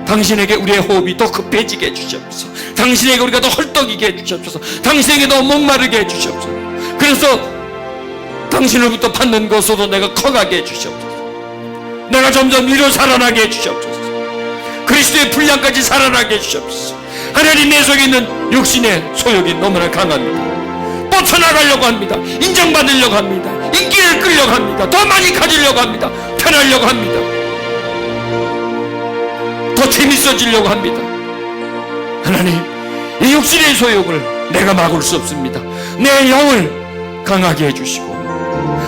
당신에게 우리의 호흡이 더 급해지게 해주시옵소서. 당신에게 우리가 더 헐떡이게 해주시옵소서. 당신에게 더 목마르게 해주시옵소서. 그래서 당신으로부터 받는 것으로 내가 커가게 해주시옵소서. 내가 점점 위로 살아나게 해주시옵소서. 그리스도의 분량까지 살아나게 해주시옵소서. 하나님 내 속에 있는 육신의 소욕이 너무나 강합니다. 뻗쳐나가려고 합니다. 인정받으려고 합니다. 인기를 끌려고 합니다. 더 많이 가지려고 합니다. 편하려고 합니다. 더 재밌어지려고 합니다. 하나님 이 육신의 소욕을 내가 막을 수 없습니다. 내 영을 강하게 해주시고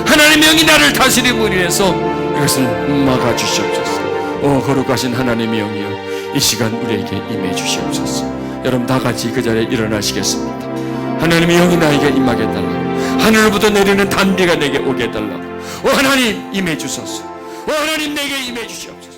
하나님의 영이 나를 다스림으로 인해서 이것을 막아주시옵소서. 오 거룩하신 하나님의 영이여 이 시간 우리에게 임해 주시옵소서. 여러분 다 같이 그 자리에 일어나시겠습니다. 하나님의 영이 나에게 임하게 해달라고, 하늘로부터 내리는 단비가 내게 오게 해달라고. 오 하나님 임해 주소서. 오 하나님 내게 임해 주시옵소서.